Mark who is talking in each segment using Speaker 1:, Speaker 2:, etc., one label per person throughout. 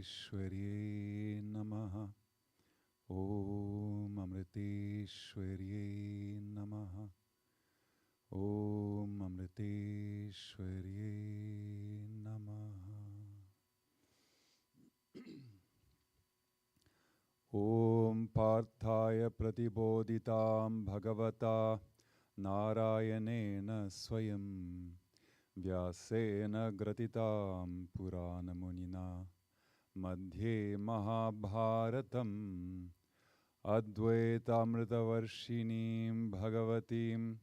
Speaker 1: Amriteshwarye Namaha. Om Amriteshwarye Namaha. Om Amriteshwarye Namaha. Om Parthaya Pratibodhitam Bhagavata Narayanena Swayam Vyasena Gratitam Purana Munina Madhye Mahabharatam Advaitamritavarshinim Bhagavatim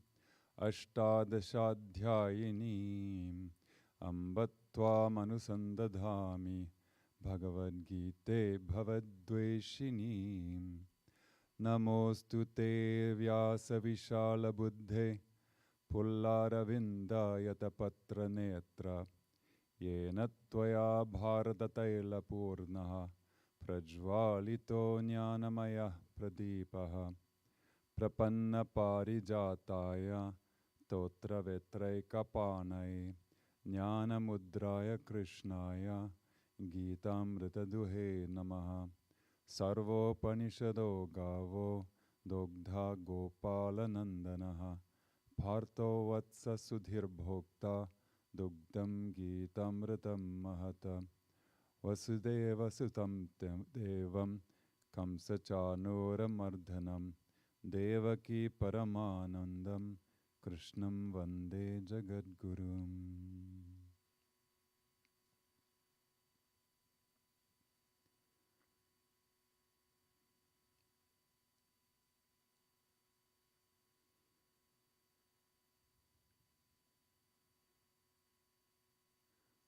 Speaker 1: Ashtadashadhyayinim Ambatvam Anusandadhami Bhagavad Gita Bhavadveshinim Namostu te Vyasa Vishala Buddhe Pullaravinda Yatapatra Netra Yena Tvaya Bharata Taila Purnaha Prajvalito Jnanamaya Pradipaha Prapanna Parijataya Totra Vetraika Panai Jnana Mudraya Krishnaya Gitamrita Duhe Namaha Sarvopanishado Gavo Dogdha Gopala Nandanaha Bharto Vatsa Sudhir Bhokta Dugdam Gitamritam Mahata Vasudeva Sutam Devam Kamsachanura Mardhanam Devaki Paramanandam Krishnam Vande Jagadgurum.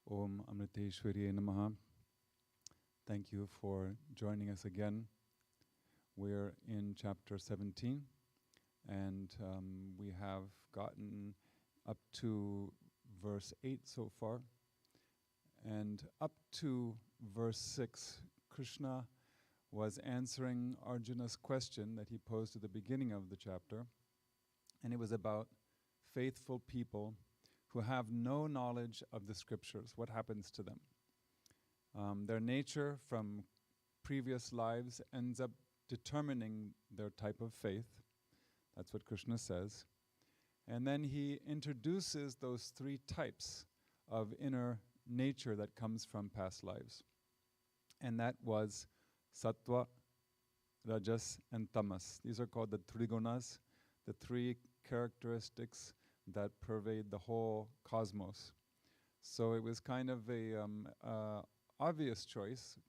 Speaker 1: Om Amriteshwarye Namaha. Thank you for joining us again. We're in chapter 17, and we have gotten up to verse 8 so far. And up to verse 6, Krishna was answering Arjuna's question that he posed at the beginning of the chapter, and it was about faithful people who have no knowledge of the scriptures. What happens to them? Their nature from previous lives ends up determining their type of faith. That's what Krishna says. And then he introduces those three types of inner nature that comes from past lives. And that was sattva, rajas, and tamas. These are called the trigunas, the three characteristics that pervade the whole cosmos. So it was kind of a obvious choice,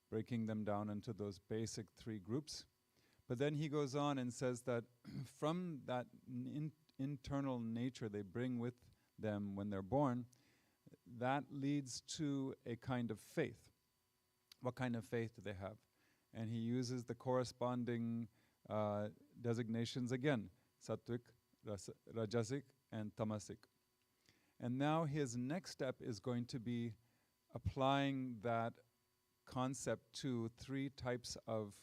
Speaker 1: breaking them down into those basic three groups. But then he goes on and says that from that internal nature they bring with them when they're born, that leads to a kind of faith. What kind of faith do they have? And he uses the corresponding designations again, sattvic, rajasic, and tamasic. And now his next step is going to be applying that concept to three types of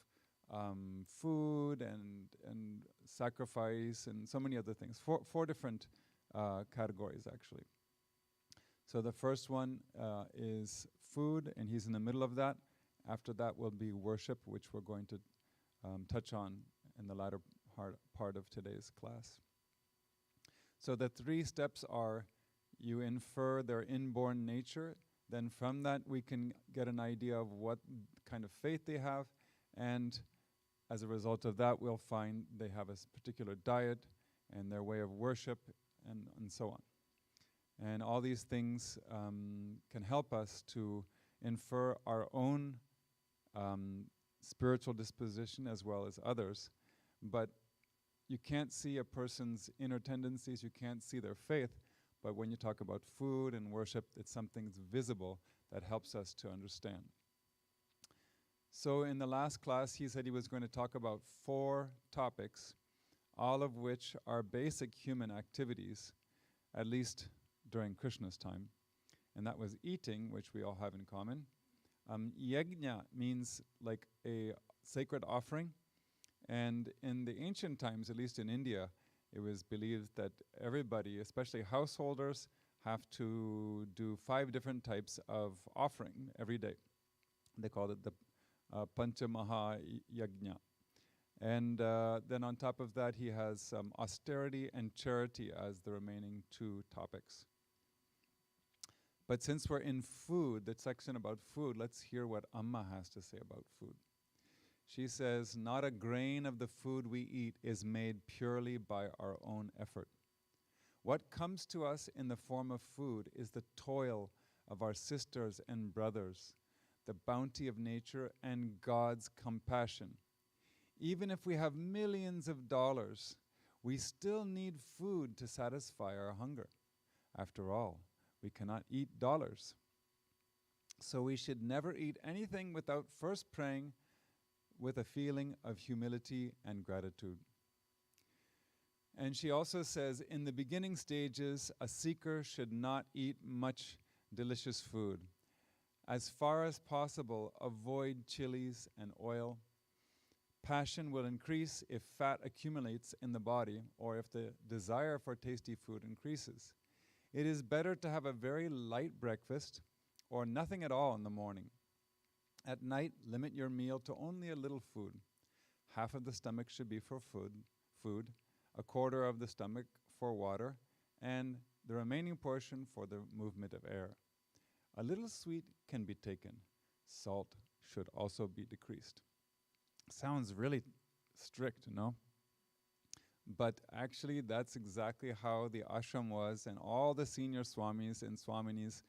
Speaker 1: food and sacrifice and so many other things. Four different categories, actually. So the first one is food, and he's in the middle of that. After that will be worship, which we're going to touch on in the latter part of today's class. So the three steps are: you infer their inborn nature, then from that we can get an idea of what kind of faith they have, and as a result of that we'll find they have a particular diet and their way of worship and so on. And all these things can help us to infer our own spiritual disposition as well as others. But you can't see a person's inner tendencies, you can't see their faith, but when you talk about food and worship, it's something that's visible that helps us to understand. So in the last class, he said he was going to talk about 4 topics, all of which are basic human activities, at least during Krishna's time. And that was eating, which we all have in common. Yagna means like a sacred offering. And in the ancient times, at least in India, it was believed that everybody, especially householders, have to do 5 different types of offering every day. They called it the Panchamaha Yagna. And then on top of that, he has austerity and charity as the remaining two topics. But since we're in food, that section about food, let's hear what Amma has to say about food. She says, not a grain of the food we eat is made purely by our own effort. What comes to us in the form of food is the toil of our sisters and brothers, the bounty of nature, and God's compassion. Even if we have millions of dollars, we still need food to satisfy our hunger. After all, we cannot eat dollars. So we should never eat anything without first praying with a feeling of humility and gratitude. And she also says, in the beginning stages, a seeker should not eat much delicious food. As far as possible, avoid chilies and oil. Passion will increase if fat accumulates in the body or if the desire for tasty food increases. It is better to have a very light breakfast or nothing at all in the morning. At night, limit your meal to only a little food. Half of the stomach should be for food, a quarter of the stomach for water, and the remaining portion for the movement of air. A little sweet can be taken. Salt should also be decreased. Sounds really strict, no? But actually, that's exactly how the ashram was, and all the senior swamis and swaminis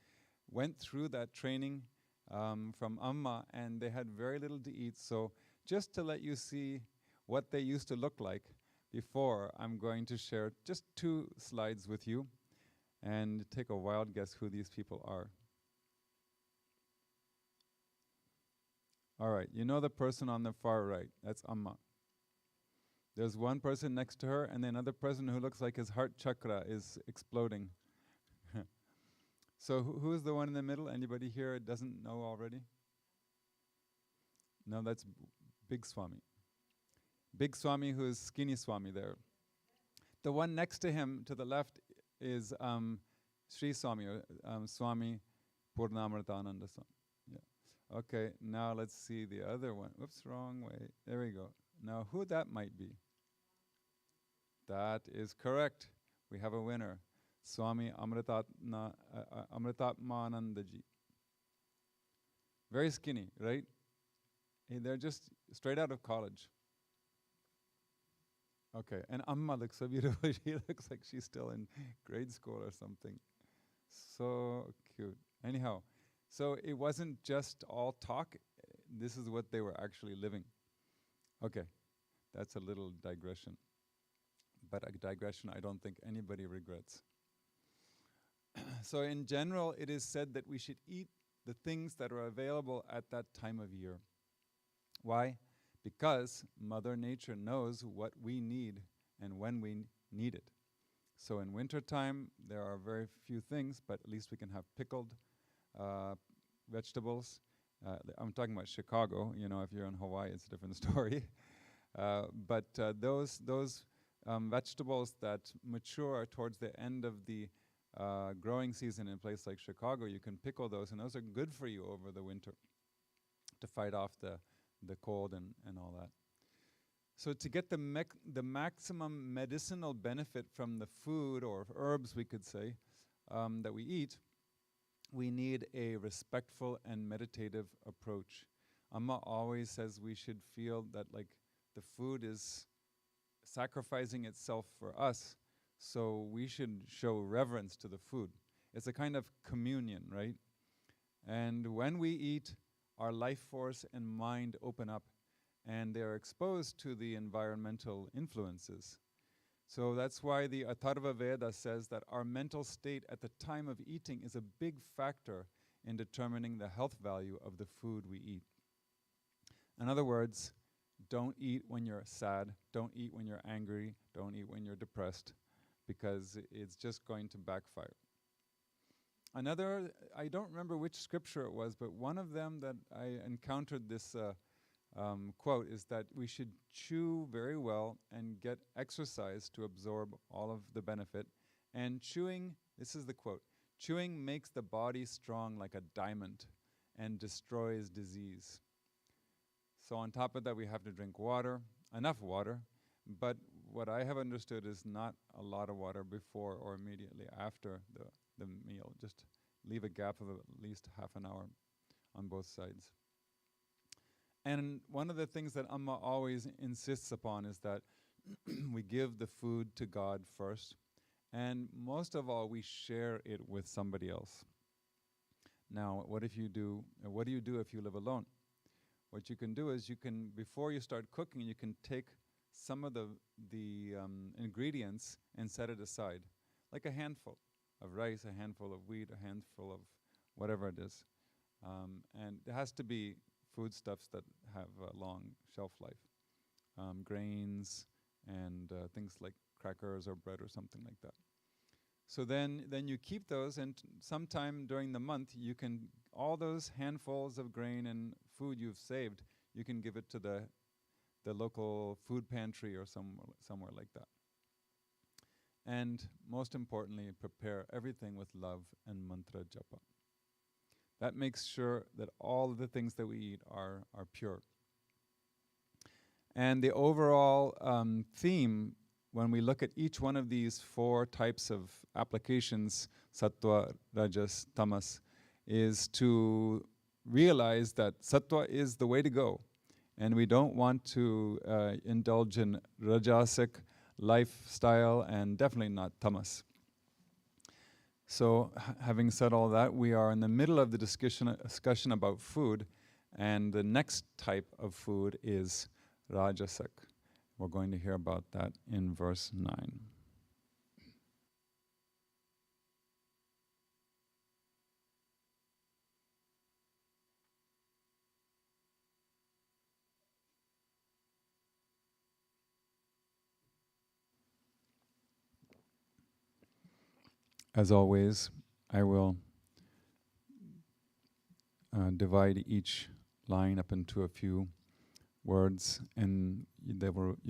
Speaker 1: went through that training from Amma, and they had very little to eat. So just to let you see what they used to look like before, I'm going to share just 2 slides with you and take a wild guess who these people are. All right, you know the person on the far right, that's Amma. There's one person next to her and then another person who looks like his heart chakra is exploding. So who's the one in the middle? Anybody here doesn't know already? No, that's Big Swami. Big Swami, who is skinny Swami there. The one next to him, to the left, is Sri Swami, Swami Purnamritananda Swami. Yeah. Okay, now let's see the other one. Whoops, wrong way. There we go. Now who that might be? That is correct. We have a winner. Swami Amritatmanandaji. Very skinny, right? They're just straight out of college. Okay, and Amma looks so beautiful. She looks like she's still in grade school or something. So cute. Anyhow, so it wasn't just all talk. This is what they were actually living. Okay, that's a little digression. But a digression I don't think anybody regrets. So in general, it is said that we should eat the things that are available at that time of year. Why? Because Mother Nature knows what we need and when we need it. So in wintertime, there are very few things, but at least we can have pickled vegetables. I'm talking about Chicago. You know, if you're in Hawaii, it's a different story. But those vegetables that mature towards the end of the growing season in a place like Chicago, you can pickle those, and those are good for you over the winter to fight off the cold and all that. So to get the maximum medicinal benefit from the food or herbs, we could say, that we eat, we need a respectful and meditative approach. Amma always says we should feel that like the food is sacrificing itself for us, so we should show reverence to the food. It's a kind of communion, right? And when we eat, our life force and mind open up, and they're exposed to the environmental influences. So that's why the Atharva Veda says that our mental state at the time of eating is a big factor in determining the health value of the food we eat. In other words, don't eat when you're sad, don't eat when you're angry, don't eat when you're depressed, because it's just going to backfire. Another, I don't remember which scripture it was, but one of them that I encountered this quote is that we should chew very well and get exercise to absorb all of the benefit. And chewing, this is the quote, chewing makes the body strong like a diamond, and destroys disease. So on top of that, we have to drink water, enough water, but what I have understood is not a lot of water before or immediately after the meal. Just leave a gap of at least half an hour on both sides. And one of the things that Amma always insists upon is that we give the food to God first, and most of all, we share it with somebody else. Now, what do you do if you live alone? What you can do is before you start cooking, you can take some of the ingredients and set it aside, like a handful of rice, a handful of wheat, a handful of whatever it is. And it has to be foodstuffs that have a long shelf life, grains and things like crackers or bread or something like that. So then you keep those, and sometime during the month, you can, all those handfuls of grain and food you've saved, you can give it to the local food pantry or somewhere like that. And most importantly, prepare everything with love and mantra japa. That makes sure that all of the things that we eat are pure. And the overall theme, when we look at each one of these 4 types of applications, sattva, rajas, tamas, is to realize that sattva is the way to go. And we don't want to indulge in rajasic lifestyle, and definitely not tamas. So having said all that, we are in the middle of the discussion about food, and the next type of food is rajasic. We're going to hear about that in verse 9. As always, I will divide each line up into a few words, and you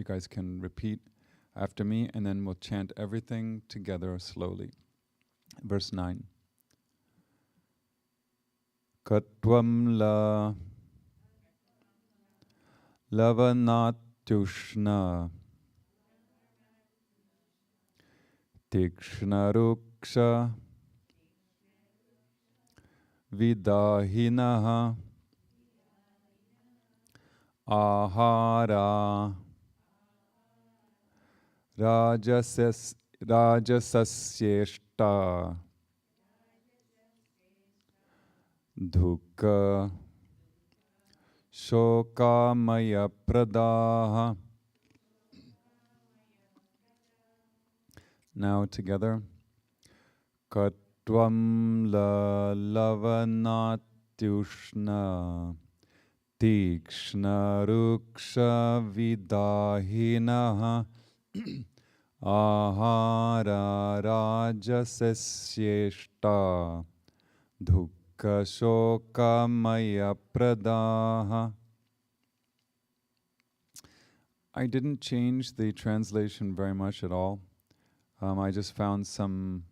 Speaker 1: guys can repeat after me, and then we'll chant everything together slowly. Verse 9. Katvam la lavanatyushna tikshnaruksha vidahinaha ahara rajasasyeshta dukkha shokamaya pradaha. Now together. Katvam la lavanatyushna tikshna ruksha vidahinaha ahara rajasasyeshta dukkha shokamaya pradaha. I didn't change the translation very much at all. I just found some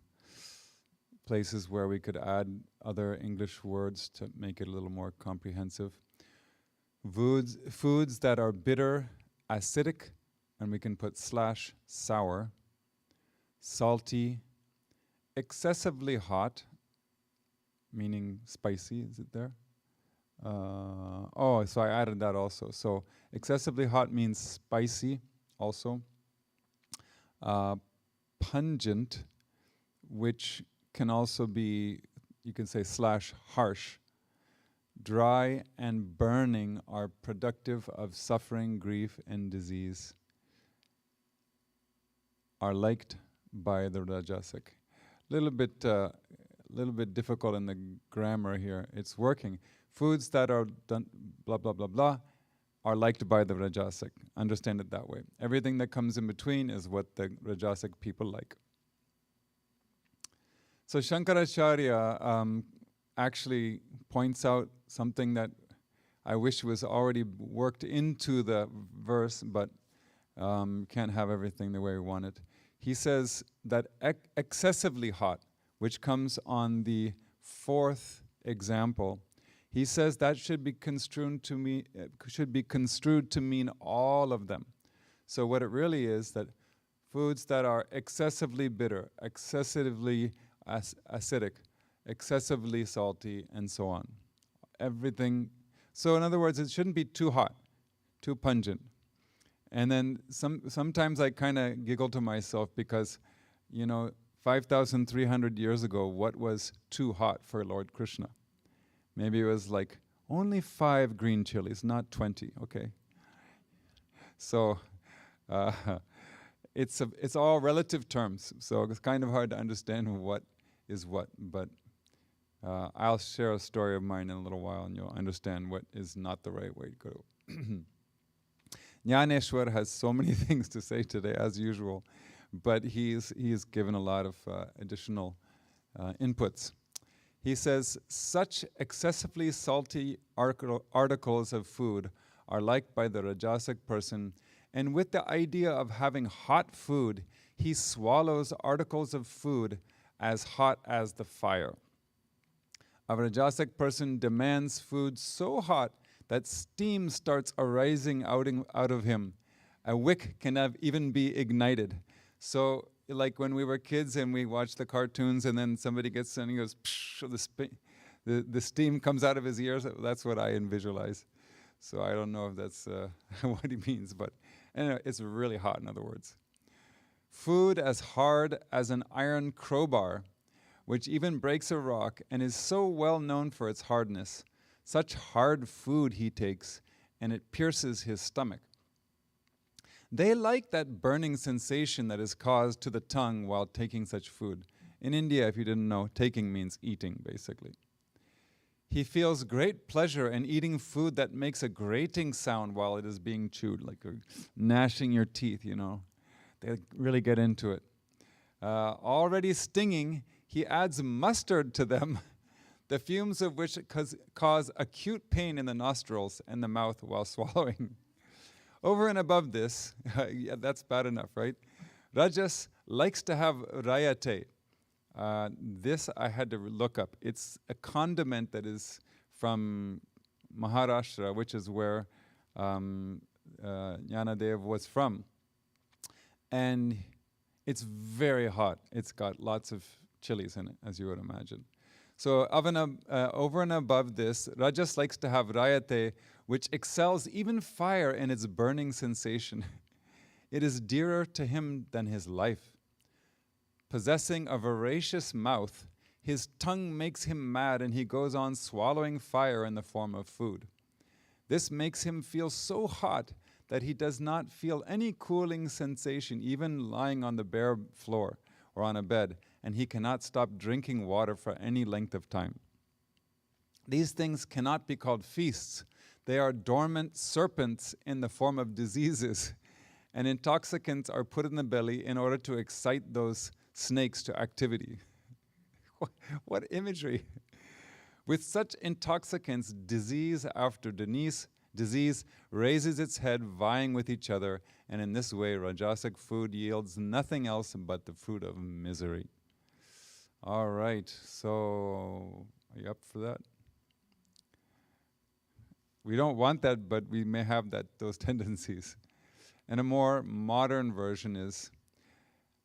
Speaker 1: places where we could add other English words to make it a little more comprehensive. Foods that are bitter, acidic, and we can put / sour, salty, excessively hot, meaning spicy, is it there? So I added that also. So excessively hot means spicy also. Pungent, which can also be, you can say / harsh. Dry and burning are productive of suffering, grief, and disease. Are liked by the rajasic. Little bit difficult in the grammar here. It's working. Foods that are done blah blah blah blah are liked by the rajasic. Understand it that way. Everything that comes in between is what the rajasic people like. So Shankaracharya actually points out something that I wish was already worked into the verse, but can't have everything the way we want it. He says that excessively hot, which comes on the 4th example, He says that should be construed to mean all of them. So what it really is, that foods that are excessively bitter, excessively acidic, excessively salty, and so on. Everything. So in other words, it shouldn't be too hot, too pungent. And then sometimes I kind of giggle to myself because, 5,300 years ago, what was too hot for Lord Krishna? Maybe it was like only 5 green chilies, not 20, okay? So it's all relative terms, so it's kind of hard to understand what is what, but I'll share a story of mine in a little while and you'll understand what is not the right way to go. Jnaneshwar has so many things to say today, as usual, but he's given a lot of additional inputs. He says, such excessively salty articles of food are liked by the Rajasic person, and with the idea of having hot food, he swallows articles of food as hot as the fire. A Rajasic person demands food so hot that steam starts arising out of him. A wick can even be ignited. So, like when we were kids and we watched the cartoons and then somebody gets in and he goes, psh, the steam comes out of his ears. That's what I visualize. So I don't know if that's what he means, but anyway, it's really hot, in other words. Food as hard as an iron crowbar, which even breaks a rock and is so well known for its hardness. Such hard food he takes, and it pierces his stomach. They like that burning sensation that is caused to the tongue while taking such food. In India, if you didn't know, taking means eating, basically. He feels great pleasure in eating food that makes a grating sound while it is being chewed, like gnashing your teeth, They really get into it. Already stinging, he adds mustard to them, the fumes of which cause acute pain in the nostrils and the mouth while swallowing. Over and above this, yeah, that's bad enough, right? Rajas likes to have rayate. This I had to look up. It's a condiment that is from Maharashtra, which is where Jnanadev was from. And it's very hot. It's got lots of chilies in it, as you would imagine. So over and above this, Rajas likes to have rayate, which excels even fire in its burning sensation. It is dearer to him than his life. Possessing a voracious mouth, his tongue makes him mad and he goes on swallowing fire in the form of food. This makes him feel so hot that he does not feel any cooling sensation, even lying on the bare floor or on a bed, and he cannot stop drinking water for any length of time. These things cannot be called feasts. They are dormant serpents in the form of diseases, and intoxicants are put in the belly in order to excite those snakes to activity. What imagery! With such intoxicants, disease after disease raises its head, vying with each other, and in this way, Rajasic food yields nothing else but the fruit of misery. All right, so are you up for that? We don't want that, but we may have those tendencies. And a more modern version is,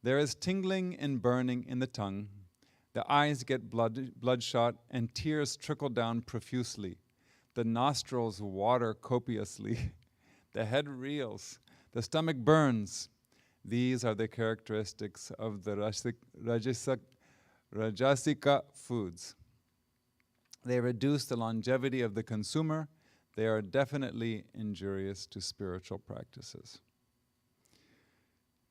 Speaker 1: there is tingling and burning in the tongue, the eyes get bloodshot, and tears trickle down profusely. The nostrils water copiously. The head reels. The stomach burns. These are the characteristics of the Rajasika foods. They reduce the longevity of the consumer. They are definitely injurious to spiritual practices.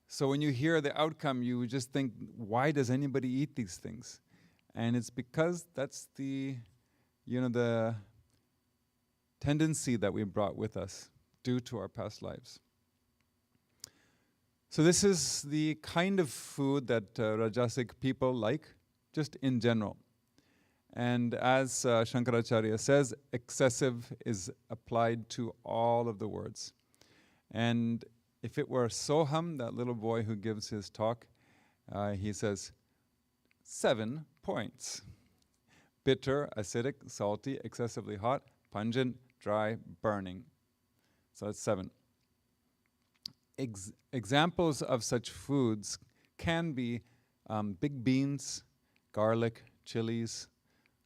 Speaker 1: So when you hear the outcome, you just think, why does anybody eat these things? And it's because that's the tendency that we brought with us due to our past lives. So this is the kind of food that Rajasic people like, just in general. And as Shankaracharya says, excessive is applied to all of the words. And if it were Soham, that little boy who gives his talk, he says, 7 points. bitter, acidic, salty, excessively hot, pungent, dry, burning. So that's 7. Examples of such foods can be big beans, garlic, chilies,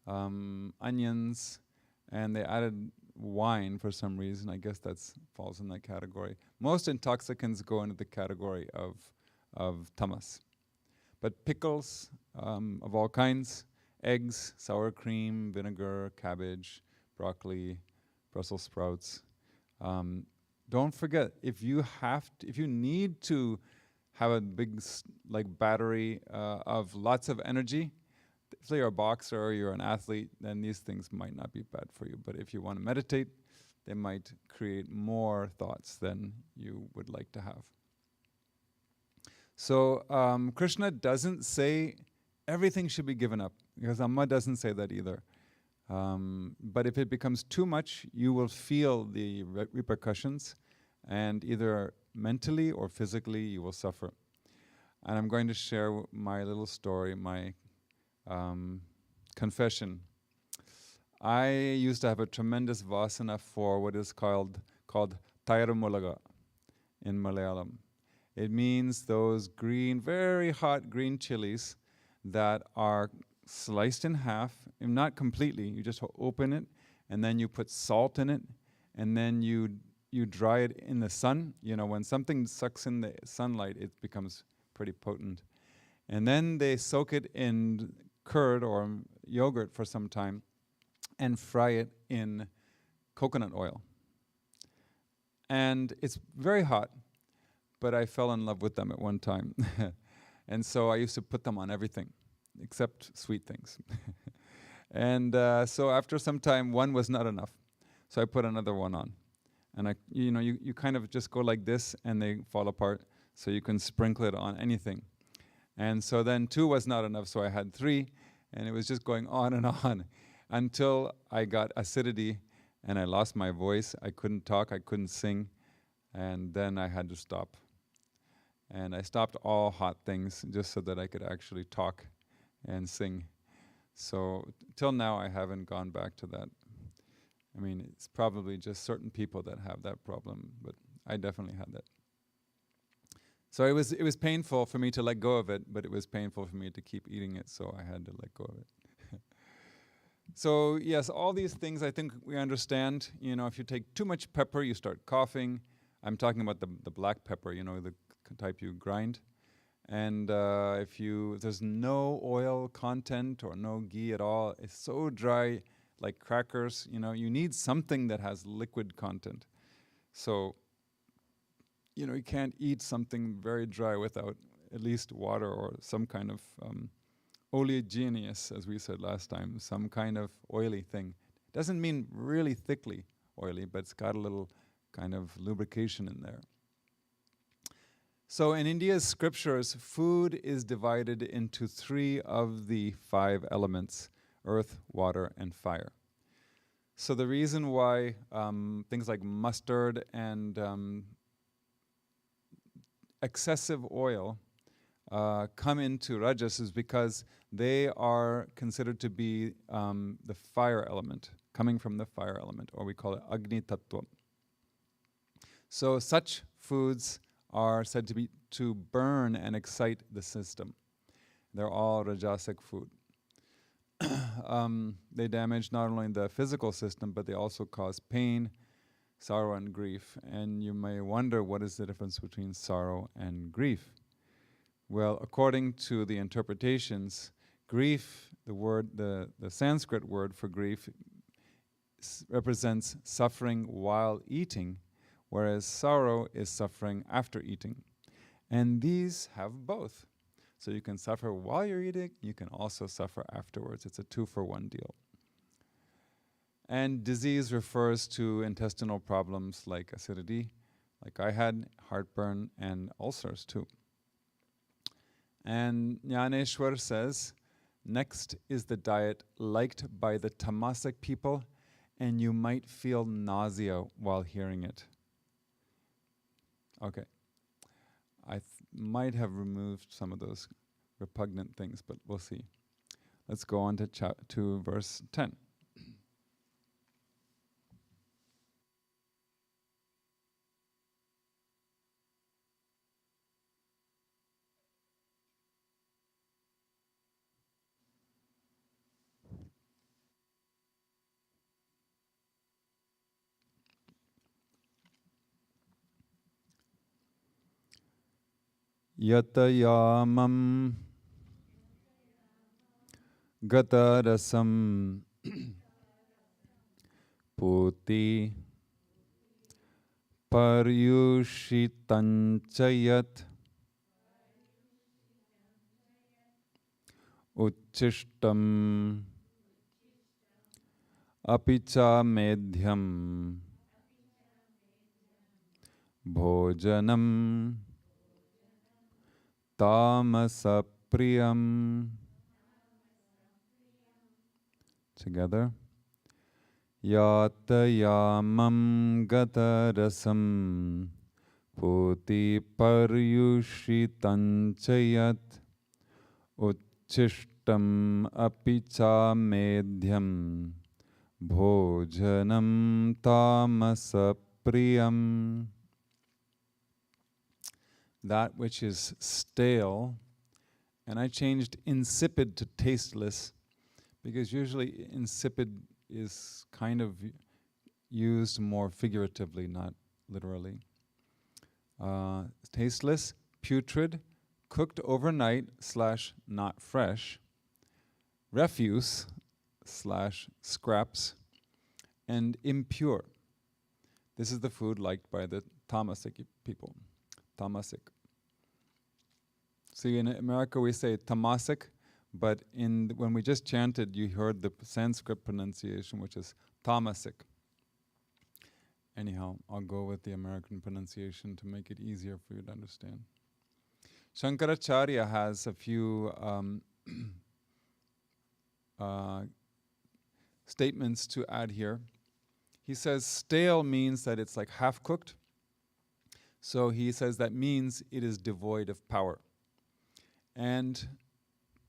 Speaker 1: onions, and they added wine for some reason. I guess that falls in that category. Most intoxicants go into the category of tamas. But pickles of all kinds, eggs, sour cream, vinegar, cabbage, broccoli, Brussels sprouts. Don't forget, if you need to have a big battery of lots of energy, if you're a boxer or you're an athlete, then these things might not be bad for you. But if you want to meditate, they might create more thoughts than you would like to have. So Krishna doesn't say everything should be given up, because Amma doesn't say that either. But if it becomes too much, you will feel the repercussions, and either mentally or physically you will suffer. And I'm going to share my little story, my confession. I used to have a tremendous vasana for what is called Tayarumulaga in Malayalam. It means those green, very hot green chilies that are sliced in half, not completely. You just open it, and then you put salt in it, and then you dry it in the sun. You know, when something sucks in the sunlight, it becomes pretty potent. And then they soak it in curd or yogurt for some time and fry it in coconut oil. And it's very hot, but I fell in love with them at one time. And so I used to put them on everything, except sweet things. And so after some time, one was not enough. So I put another one on. And you kind of just go like this and they fall apart, so you can sprinkle it on anything. And so then 2 was not enough, so I had 3, and it was just going on and on until I got acidity and I lost my voice. I couldn't talk, I couldn't sing, and then I had to stop. And I stopped all hot things just so that I could actually talk and sing. So till now I haven't gone back to that. I mean, it's probably just certain people that have that problem, but I definitely had that. So it was painful for me to let go of it, but it was painful for me to keep eating it, so I had to let go of it. So yes, all these things I think we understand. You know, if you take too much pepper, you start coughing. I'm talking about the black pepper, you know, the type you grind. And if there's no oil content or no ghee at all, it's so dry, like crackers, you know, you need something that has liquid content. So, you know, you can't eat something very dry without at least water or some kind of oleaginous, as we said last time, some kind of oily thing. Doesn't mean really thickly oily, but it's got a little kind of lubrication in there. So in India's scriptures, food is divided into 3 of the 5 elements: earth, water, and fire. So the reason why things like mustard and excessive oil come into rajas is because they are considered to be the fire element, coming from the fire element, or we call it Agni Tattva. So such foods are said to burn and excite the system. They're all rajasic food. They damage not only the physical system, but they also cause pain, sorrow, and grief. And you may wonder, what is the difference between sorrow and grief? Well, according to the interpretations, grief, the Sanskrit word for grief, represents suffering while eating, whereas sorrow is suffering after eating. And these have both. So you can suffer while you're eating, you can also suffer afterwards. It's a 2-for-1 deal. And disease refers to intestinal problems like acidity, like I had, heartburn, and ulcers too. And Jnaneshwar says, next is the diet liked by the tamasic people, and you might feel nausea while hearing it. Okay. I might have removed some of those repugnant things, but we'll see. Let's go on to verse 10. Yatayamam gatarasam puti paryushitanchayat uchishtam apicha medhyam bhojanam tamasapriyam. Together. Yatayamam gatarasam puti paryushitanchayat uchishtam apicha medhyam bhojanam tamasapriyam. That which is stale, and I changed insipid to tasteless, because usually insipid is kind of used more figuratively, not literally. Tasteless, putrid, cooked overnight / not fresh, refuse / scraps, and impure. This is the food liked by the tamasic people. Tamasic. See, in America we say tamasic, but when we just chanted, you heard the Sanskrit pronunciation, which is tamasic. Anyhow, I'll go with the American pronunciation to make it easier for you to understand. Shankaracharya has a few statements to add here. He says stale means that it's like half-cooked. So he says that means it is devoid of power. And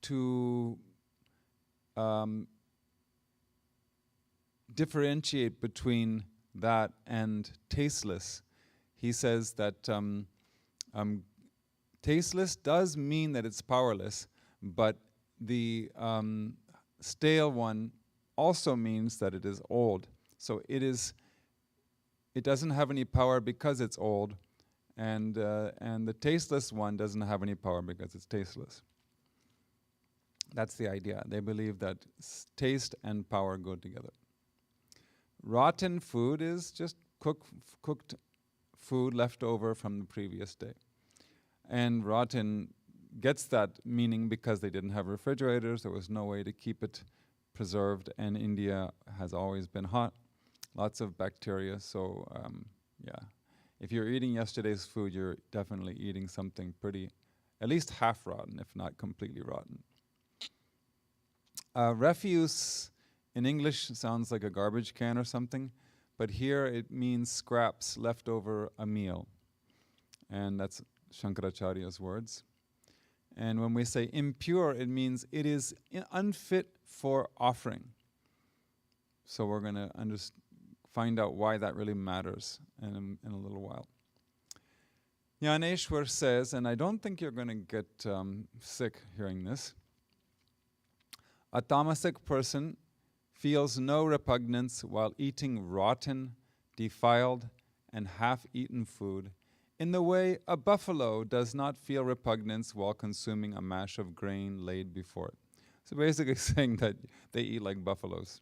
Speaker 1: to differentiate between that and tasteless, he says that tasteless does mean that it's powerless, but the stale one also means that it is old. So it doesn't have any power because it's old, and the tasteless one doesn't have any power because it's tasteless. That's the idea. They believe that taste and power go together. Rotten food is just cooked food left over from the previous day. And rotten gets that meaning because they didn't have refrigerators. There was no way to keep it preserved, and India has always been hot. Lots of bacteria, so yeah. If you're eating yesterday's food, you're definitely eating something pretty, at least half rotten, if not completely rotten. Refuse in English sounds like a garbage can or something, but here it means scraps left over a meal. And that's Shankaracharya's words. And when we say impure, it means it is unfit for offering. So we're going to find out why that really matters in a little while. Jnaneshwar says, and I don't think you're going to get sick hearing this, a tamasic person feels no repugnance while eating rotten, defiled, and half-eaten food, in the way a buffalo does not feel repugnance while consuming a mash of grain laid before it. So basically saying that they eat like buffaloes.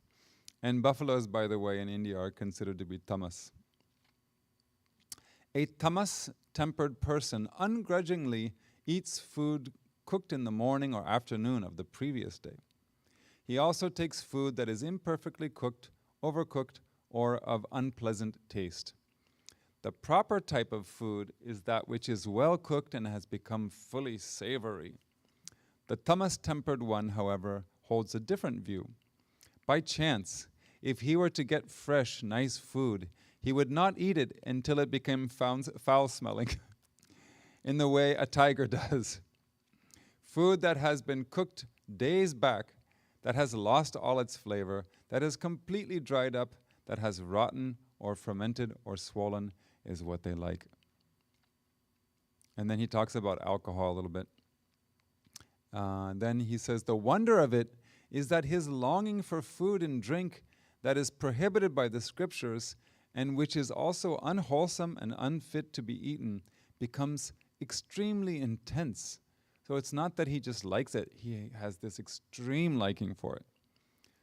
Speaker 1: And buffaloes, by the way, in India are considered to be tamas. A tamas-tempered person ungrudgingly eats food cooked in the morning or afternoon of the previous day. He also takes food that is imperfectly cooked, overcooked, or of unpleasant taste. The proper type of food is that which is well cooked and has become fully savory. The tamas-tempered one, however, holds a different view. By chance, if he were to get fresh, nice food, he would not eat it until it became foul-smelling, in the way a tiger does. Food that has been cooked days back that has lost all its flavor, that is completely dried up, that has rotten or fermented or swollen, is what they like. And then he talks about alcohol a little bit. Then he says, the wonder of it is that his longing for food and drink that is prohibited by the scriptures and which is also unwholesome and unfit to be eaten becomes extremely intense. So it's not that he just likes it, he has this extreme liking for it.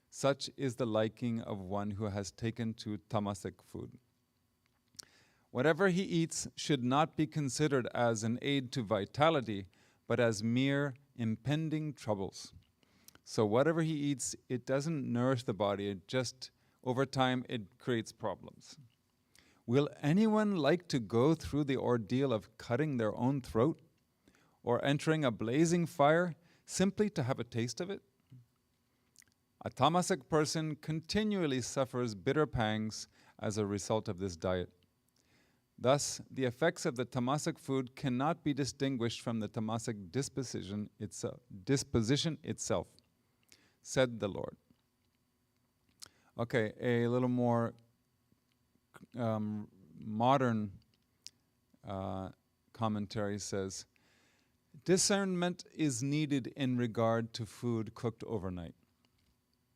Speaker 1: Such is the liking of one who has taken to tamasic food. Whatever he eats should not be considered as an aid to vitality, but as mere impending troubles. So whatever he eats, it doesn't nourish the body, it just, over time, it creates problems. Will anyone like to go through the ordeal of cutting their own throat or entering a blazing fire simply to have a taste of it? A tamasic person continually suffers bitter pangs as a result of this diet. Thus, the effects of the tamasic food cannot be distinguished from the tamasic disposition itself, said the Lord. Okay, a little more modern commentary says, discernment is needed in regard to food cooked overnight.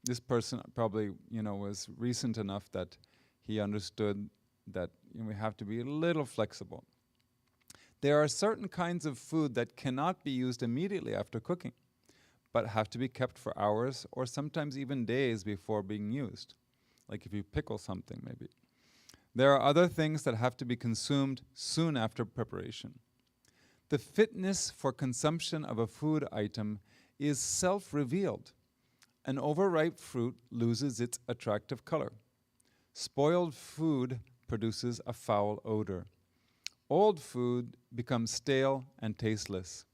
Speaker 1: This person probably, was recent enough that he understood that we have to be a little flexible. There are certain kinds of food that cannot be used immediately after cooking, but have to be kept for hours or sometimes even days before being used. Like if you pickle something, maybe. There are other things that have to be consumed soon after preparation. The fitness for consumption of a food item is self-revealed. An overripe fruit loses its attractive color. Spoiled food produces a foul odor. Old food becomes stale and tasteless.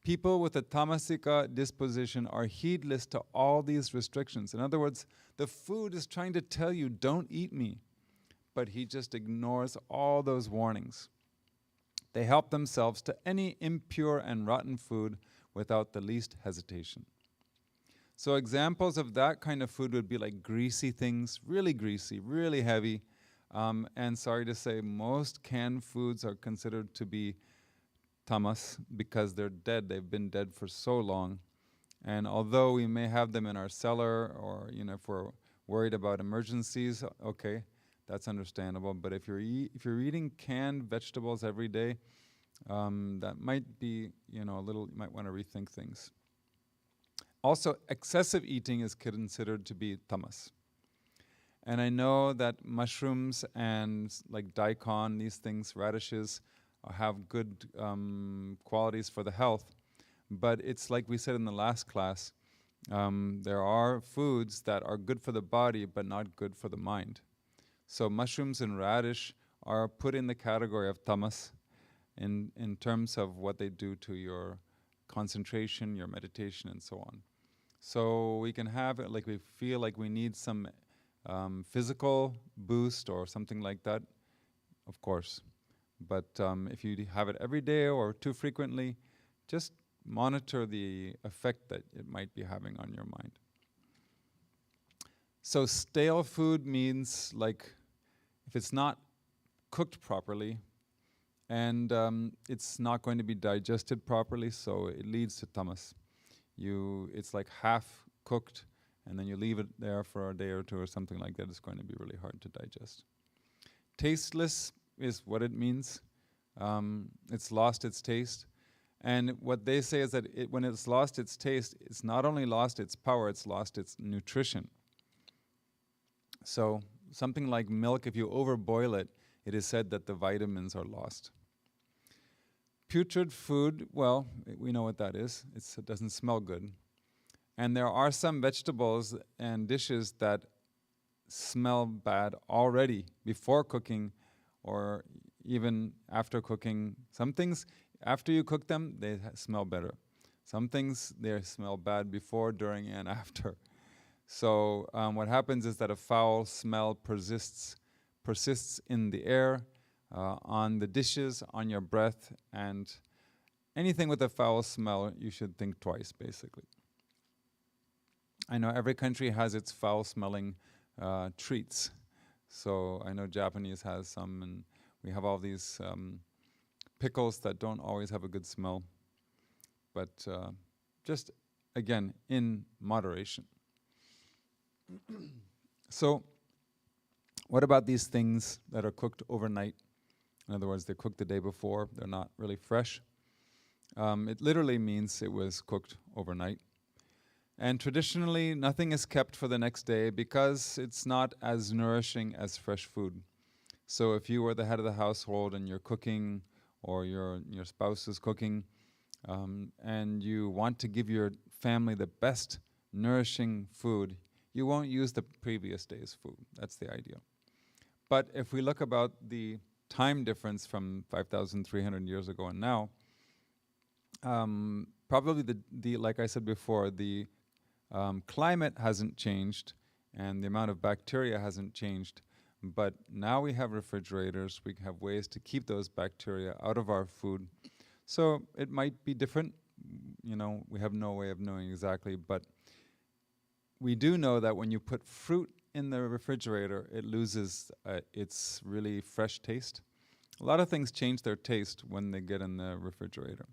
Speaker 1: People with a tamasika disposition are heedless to all these restrictions. In other words, the food is trying to tell you, don't eat me. But he just ignores all those warnings. They help themselves to any impure and rotten food without the least hesitation. So examples of that kind of food would be like greasy things, really greasy, really heavy. And sorry to say, most canned foods are considered to be tamas because they're dead. They've been dead for so long. And although we may have them in our cellar or, if we're worried about emergencies, okay, that's understandable. But if you're eating canned vegetables every day, that might be, a little, you might want to rethink things. Also, excessive eating is considered to be tamas. And I know that mushrooms and like daikon, these things, radishes, have good qualities for the health. But it's like we said in the last class, there are foods that are good for the body but not good for the mind. So mushrooms and radish are put in the category of tamas in terms of what they do to your concentration, your meditation, and so on. So we can have it like we feel like we need some physical boost or something like that, of course. But if you have it every day or too frequently, just monitor the effect that it might be having on your mind. So stale food means like if it's not cooked properly and it's not going to be digested properly, so it leads to tamas. It's like half cooked and then you leave it there for a day or two or something like that. It's going to be really hard to digest. Tasteless is what it means. It's lost its taste. And what they say is that when it's lost its taste, it's not only lost its power, it's lost its nutrition. So something like milk, if you overboil it, it is said that the vitamins are lost. Putrid food, well, we know what that is. It doesn't smell good. And there are some vegetables and dishes that smell bad already before cooking or even after cooking. Some things, after you cook them, they smell better. Some things, they smell bad before, during, and after. So what happens is that a foul smell persists in the air, on the dishes, on your breath, and anything with a foul smell, you should think twice, basically. I know every country has its foul-smelling treats. So I know Japanese has some, and we have all these pickles that don't always have a good smell. But just, again, in moderation. So what about these things that are cooked overnight? In other words, they're cooked the day before. They're not really fresh. It literally means it was cooked overnight. And traditionally, nothing is kept for the next day because it's not as nourishing as fresh food. So if you were the head of the household and you're cooking, or your spouse is cooking, and you want to give your family the best nourishing food, you won't use the previous day's food. That's the idea. But if we look about the time difference from 5,300 years ago and now, probably the like I said before, the climate hasn't changed and the amount of bacteria hasn't changed, but now we have refrigerators, we have ways to keep those bacteria out of our food. So it might be different, we have no way of knowing exactly, but we do know that when you put fruit in the refrigerator, it loses its really fresh taste. A lot of things change their taste when they get in the refrigerator.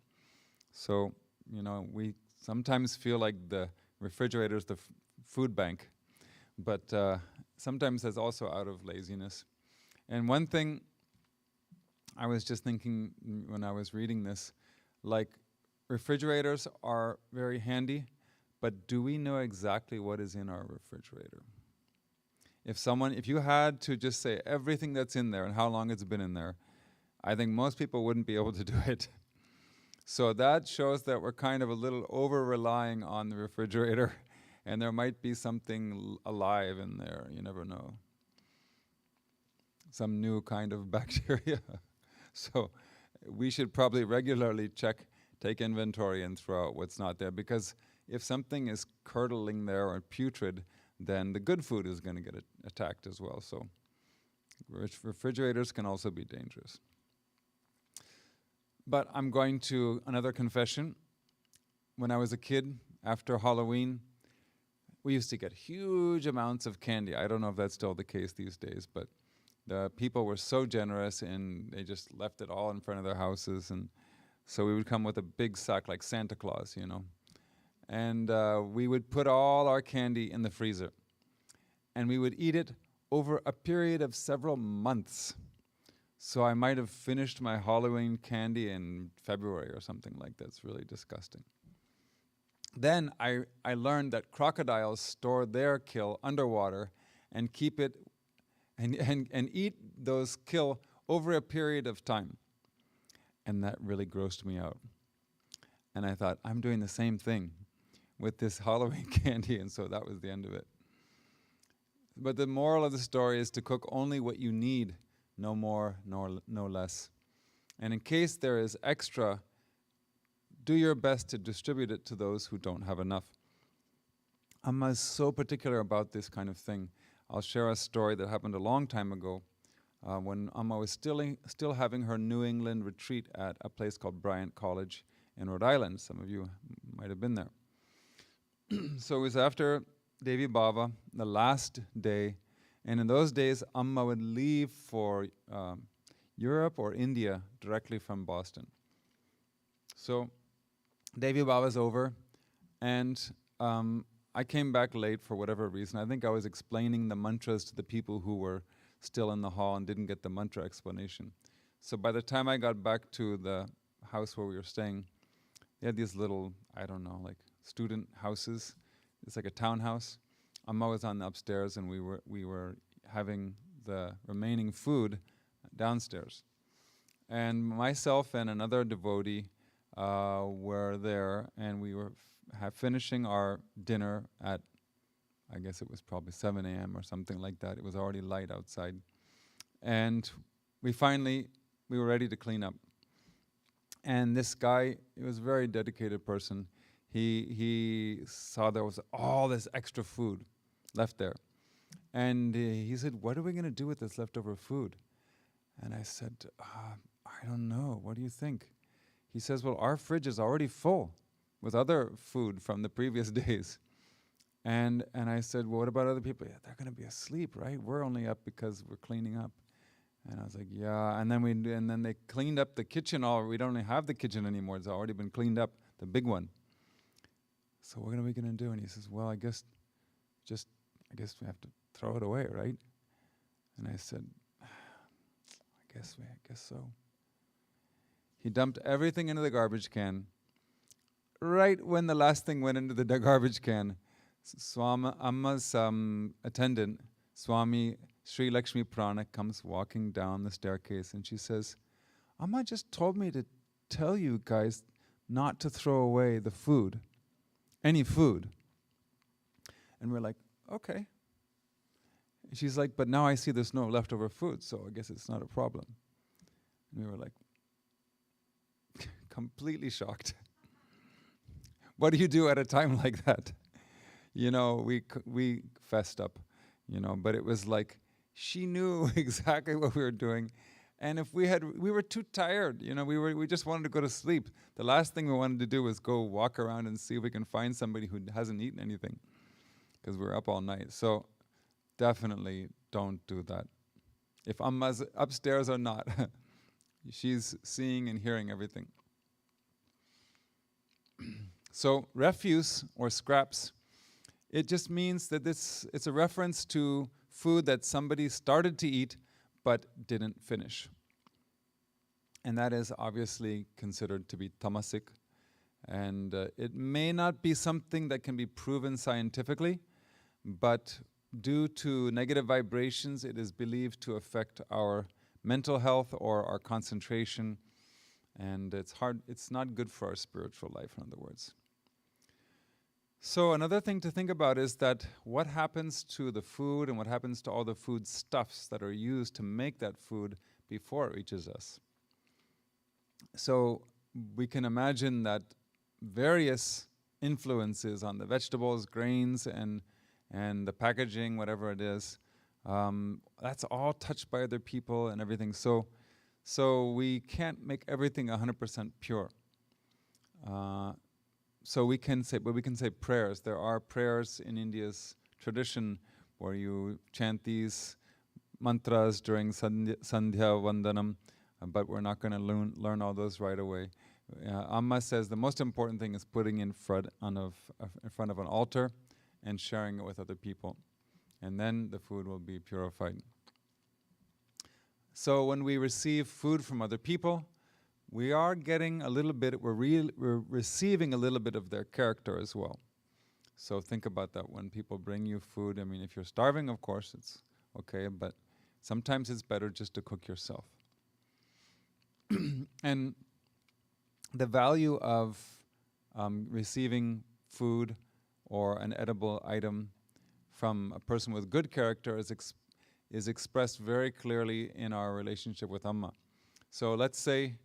Speaker 1: So, we sometimes feel like the refrigerator is the food bank, but sometimes that's also out of laziness. And one thing I was just thinking when I was reading this, like refrigerators are very handy, but do we know exactly what is in our refrigerator? If you had to just say everything that's in there and how long it's been in there, I think most people wouldn't be able to do it. So that shows that we're kind of a little over-relying on the refrigerator, and there might be something alive in there, you never know. Some new kind of bacteria. So we should probably regularly take inventory and throw out what's not there, because if something is curdling there or putrid, then the good food is going to get attacked as well. So refrigerators can also be dangerous. But I'm going to another confession. When I was a kid, after Halloween, we used to get huge amounts of candy. I don't know if that's still the case these days, but the people were so generous and they just left it all in front of their houses. And so we would come with a big sack like Santa Claus, And we would put all our candy in the freezer. And we would eat it over a period of several months. So I might have finished my Halloween candy in February or something like that. It's really disgusting. Then I learned that crocodiles store their kill underwater and keep it and eat those kill over a period of time. And that really grossed me out. And I thought, I'm doing the same thing with this Halloween candy, and so that was the end of it. But the moral of the story is to cook only what you need, no more, no less. And in case there is extra, do your best to distribute it to those who don't have enough. Amma is so particular about this kind of thing. I'll share a story that happened a long time ago when Amma was still having her New England retreat at a place called Bryant College in Rhode Island. Some of you might have been there. So it was after Devi Baba, the last day, and in those days, Amma would leave for Europe or India directly from Boston. So Devi Baba's over, and I came back late for whatever reason. I think I was explaining the mantras to the people who were still in the hall and didn't get the mantra explanation. So by the time I got back to the house where we were staying, they had these little, I don't know, like student houses. It's like a townhouse. Amma was on the upstairs, and we were having the remaining food downstairs. And myself and another devotee were there, and we were finishing our dinner at, I guess it was probably 7 a.m. or something like that. It was already light outside. And we were ready to clean up. And this guy, he was a very dedicated person. He saw there was all this extra food left there. And he said, "What are we going to do with this leftover food?" And I said, "I don't know. What do you think?" He says, "Well, our fridge is already full with other food from the previous days." And I said, well, what about other people? Yeah, they're going to be asleep, right? We're only up because we're cleaning up. And I was like, yeah. And then they cleaned up the kitchen. We don't even have the kitchen anymore. It's already been cleaned up, the big one. So what are we going to do? And he says, well, I guess we have to throw it away, right? And I said, I guess so. He dumped everything into the garbage can. Right when the last thing went into the garbage can, Swami Amma's attendant, Swami Sri Lakshmi Prana, comes walking down the staircase, and she says, Amma just told me to tell you guys not to throw away the food, any food. And we're like, okay. She's like, but now I see there's no leftover food, so I guess it's not a problem. And we were like, completely shocked. What do you do at a time like that? We fessed up, but it was like, she knew exactly what we were doing. And if we were too tired, we just wanted to go to sleep. The last thing we wanted to do was go walk around and see if we can find somebody who hasn't eaten anything, because we were up all night. So definitely don't do that. If Amma's upstairs or not, she's seeing and hearing everything. So refuse or scraps, it just means that it's a reference to food that somebody started to eat but didn't finish. And that is obviously considered to be tamasic. And it may not be something that can be proven scientifically, but due to negative vibrations, it is believed to affect our mental health or our concentration. And it's not good for our spiritual life, in other words. So another thing to think about is that what happens to the food and what happens to all the food stuffs that are used to make that food before it reaches us. So we can imagine that various influences on the vegetables, grains, and the packaging, whatever it is, that's all touched by other people and everything. So we can't make everything 100% pure. So we can say prayers. There are prayers in India's tradition where you chant these mantras during Sandhya Vandanam, but we're not going to learn all those right away. Amma says the most important thing is putting in front of an altar and sharing it with other people, and then the food will be purified. So when we receive food from other people, we are getting a little bit, we're receiving a little bit of their character as well. So think about that when people bring you food. I mean, if you're starving, of course, it's okay, but sometimes it's better just to cook yourself. And the value of receiving food or an edible item from a person with good character is expressed very clearly in our relationship with Amma. So let's say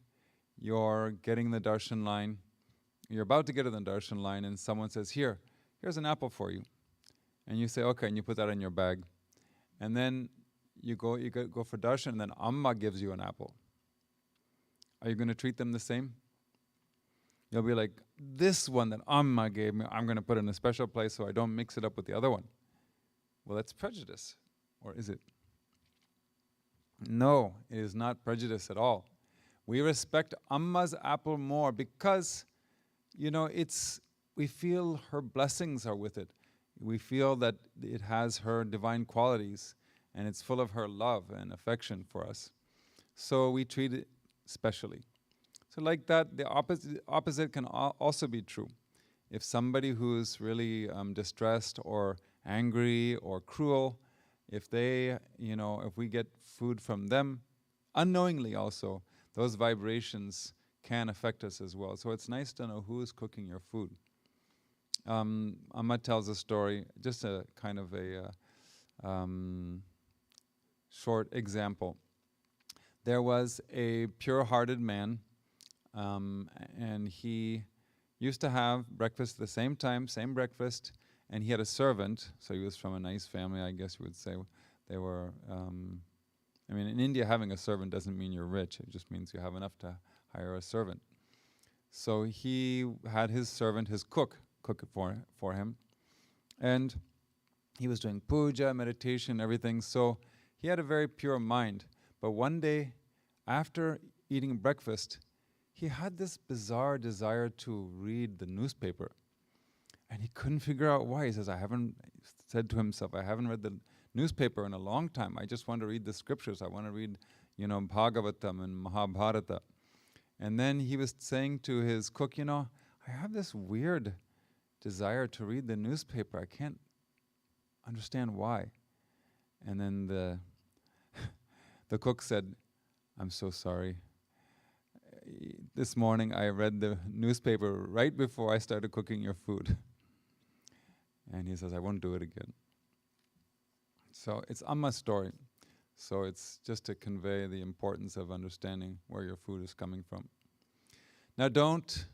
Speaker 1: you're getting the darshan line, you're about to get in the darshan line, and someone says, here's an apple for you. And you say, okay, and you put that in your bag. And then you go for darshan, and then Amma gives you an apple. Are you going to treat them the same? You'll be like, this one that Amma gave me, I'm going to put in a special place so I don't mix it up with the other one. Well, that's prejudice. Or is it? No, it is not prejudice at all. We respect Amma's apple more because, we feel her blessings are with it. We feel that it has her divine qualities and it's full of her love and affection for us. So we treat it specially. So like that, the opposite can also be true. If somebody who's really distressed or angry or cruel, if they, if we get food from them, unknowingly also, those vibrations can affect us as well. So it's nice to know who is cooking your food. Amma tells a story, just a kind of a short example. There was a pure-hearted man, and he used to have breakfast at the same time, same breakfast, and he had a servant, so he was from a nice family, I guess you would say. They were, in India, having a servant doesn't mean you're rich, it just means you have enough to hire a servant. So he had his servant, his cook it for him, And he was doing puja, meditation, everything. So he had a very pure mind. But one day, after eating breakfast, he had this bizarre desire to read the newspaper. And he couldn't figure out why. He says, said to himself, I haven't read the newspaper in a long time. I just want to read the scriptures. I want to read, Bhagavatam and Mahabharata. And then he was saying to his cook, I have this weird desire to read the newspaper. I can't understand why. And then the cook said, I'm so sorry. This morning I read the newspaper right before I started cooking your food. And he says, I won't do it again. So it's Amma's story. So it's just to convey the importance of understanding where your food is coming from. Now don't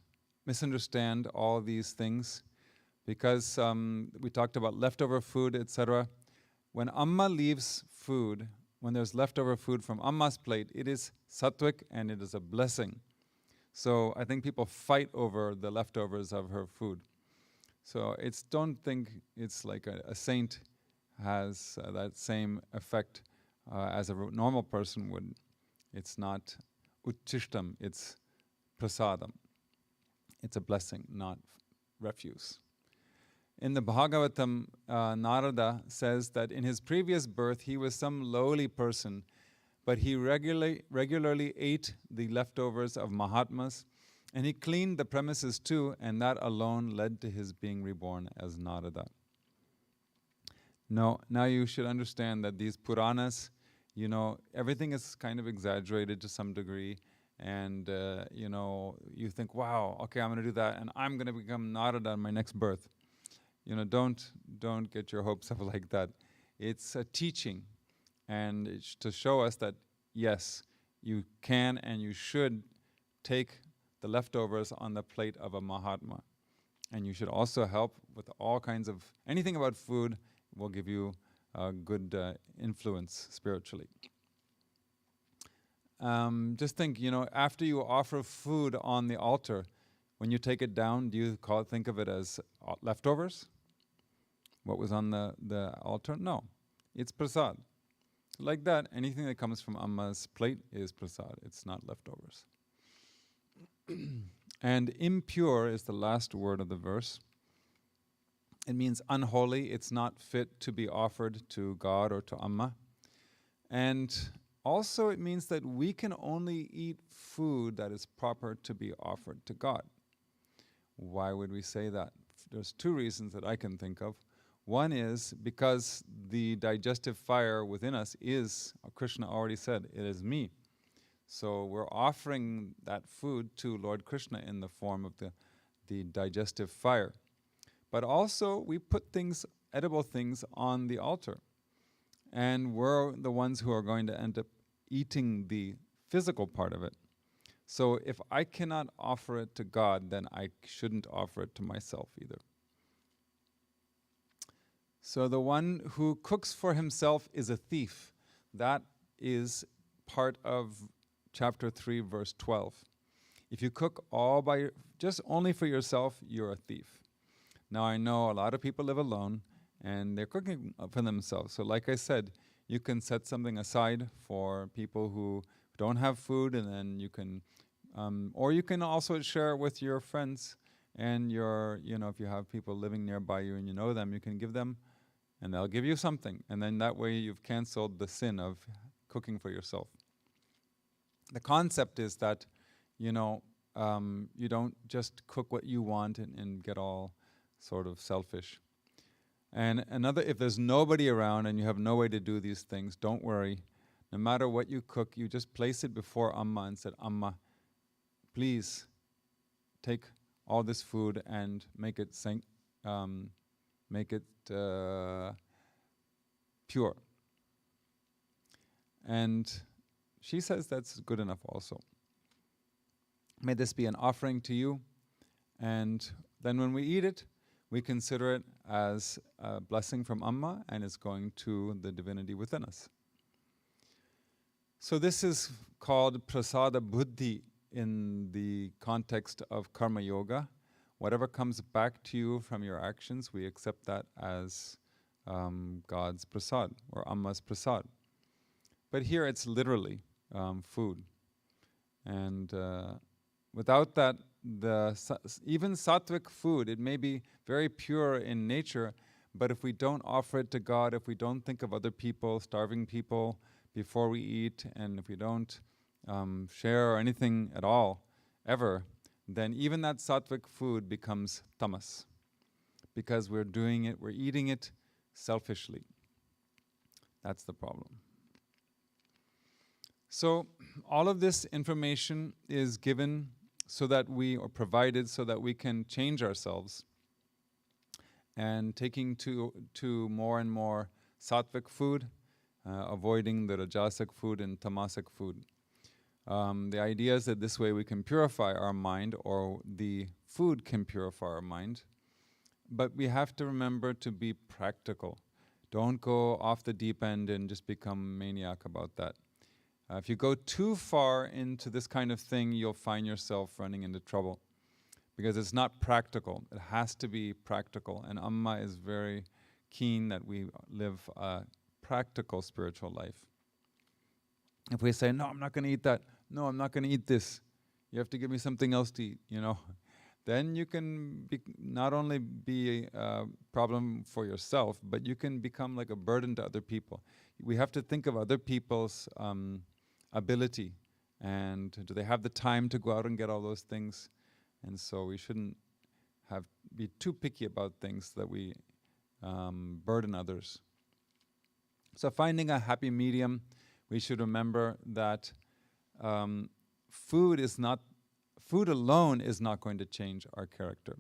Speaker 1: misunderstand all these things, because we talked about leftover food, etc. When Amma leaves food, when there's leftover food from Amma's plate, it is sattvic and it is a blessing. So I think people fight over the leftovers of her food. So don't think it's like a saint has that same effect as a normal person would. It's not uchishtam, it's prasadam. It's a blessing, not refuse. In the Bhagavatam, Narada says that in his previous birth he was some lowly person, but he regularly ate the leftovers of Mahatmas, and he cleaned the premises too, and that alone led to his being reborn as Narada. Now you should understand that these Puranas, everything is kind of exaggerated to some degree, and you think, wow, okay, I'm going to do that, and I'm going to become Narada in my next birth. Don't get your hopes up like that. It's a teaching, and it's to show us that yes, you can and you should take the leftovers on the plate of a Mahatma, and you should also help with all kinds of anything about food will give you a good influence spiritually. Just think, after you offer food on the altar, when you take it down, do you think of it as leftovers? What was on the altar? No, it's prasad. Like that, anything that comes from Amma's plate is prasad. It's not leftovers. And impure is the last word of the verse. It means unholy. It's not fit to be offered to God or to Amma. And also it means that we can only eat food that is proper to be offered to God. Why would we say that? There's two reasons that I can think of. One is because the digestive fire within us is, Krishna already said, it is me. So we're offering that food to Lord Krishna in the form of the digestive fire. But also we put edible things on the altar. And we're the ones who are going to end up eating the physical part of it. So if I cannot offer it to God, then I shouldn't offer it to myself either. So the one who cooks for himself is a thief. That is part of chapter 3, verse 12. If you cook just only for yourself, you're a thief. Now I know a lot of people live alone and they're cooking for themselves. So like I said, you can set something aside for people who don't have food, and then you can, or you can also share with your friends and if you have people living nearby you and you know them, you can give them and they'll give you something. And then that way you've canceled the sin of cooking for yourself. The concept is that, you don't just cook what you want and get all sort of selfish. And if there's nobody around and you have no way to do these things, don't worry. No matter what you cook, you just place it before Amma and said, Amma, please take all this food and make it pure. And she says that's good enough also. May this be an offering to you. And then when we eat it, we consider it as a blessing from Amma, and it's going to the divinity within us. So this is called prasada buddhi in the context of karma yoga, whatever comes back to you from your actions, we accept that as God's prasad or Amma's prasad. But here it's literally food. And without that, even sattvic food, it may be very pure in nature, but if we don't offer it to God, if we don't think of other people, starving people, before we eat, and if we don't share or anything at all, ever, then even that sattvic food becomes tamas, because we're eating it selfishly. That's the problem. So all of this information is given so that or provided so that we can change ourselves, and taking to more and more sattvic food, avoiding the rajasic food and tamasic food. The idea is that this way we can purify our mind, or the food can purify our mind. But we have to remember to be practical. Don't go off the deep end and just become maniac about that. If you go too far into this kind of thing, you'll find yourself running into trouble, because it's not practical. It has to be practical. And Amma is very keen that we live a practical spiritual life. If we say, no, I'm not going to eat that. No, I'm not going to eat this. You have to give me something else to eat, then you can not only be a problem for yourself, but you can become like a burden to other people. We have to think of other people's ability, and do they have the time to go out and get all those things? And so we shouldn't be too picky about things that we burden others. So finding a happy medium, we should remember that food alone is not going to change our character.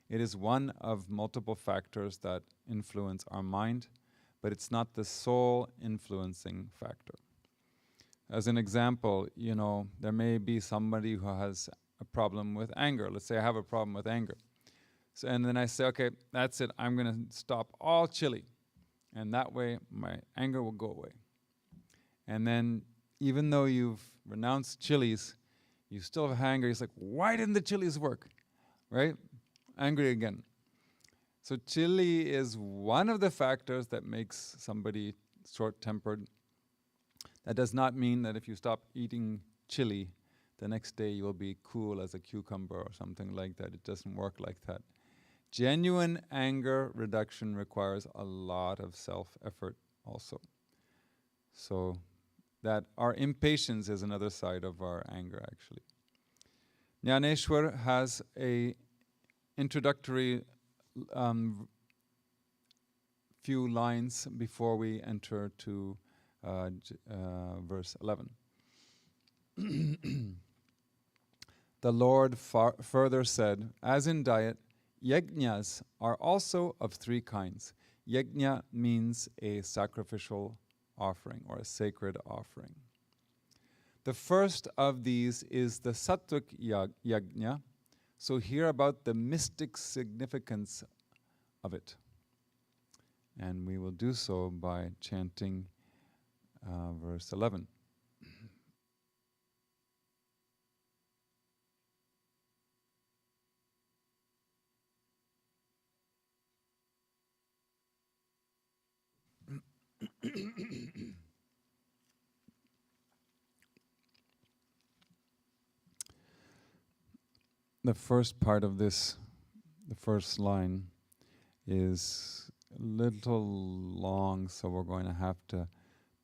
Speaker 1: It is one of multiple factors that influence our mind, but it's not the sole influencing factor. As an example, there may be somebody who has a problem with anger. Let's say I have a problem with anger. And then I say, okay, that's it. I'm going to stop all chili. And that way my anger will go away. And then even though you've renounced chilies, you still have anger. It's like, why didn't the chilies work? Right? Angry again. So chili is one of the factors that makes somebody short-tempered. That does not mean that if you stop eating chili, the next day you will be cool as a cucumber or something like that. It doesn't work like that. Genuine anger reduction requires a lot of self-effort also. So that our impatience is another side of our anger, actually. Jnaneshwar has a introductory few lines before we enter to verse 11. The Lord further said, as in diet, yagnas are also of three kinds. Yagna means a sacrificial offering or a sacred offering. The first of these is the sattvic yagna. So hear about the mystic significance of it. And we will do so by chanting verse 11. The first part of this, the first line, is a little long, so we're going to have to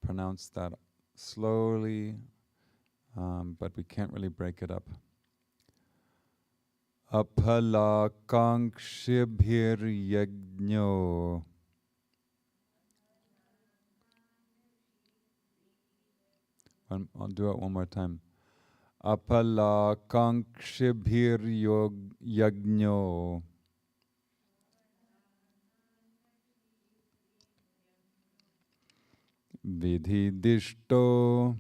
Speaker 1: pronounce that slowly, but we can't really break it up. Aphala kankshibhir yajno. I'll do it one more time. Aphala kankshibhir yajno. Vidhi dishto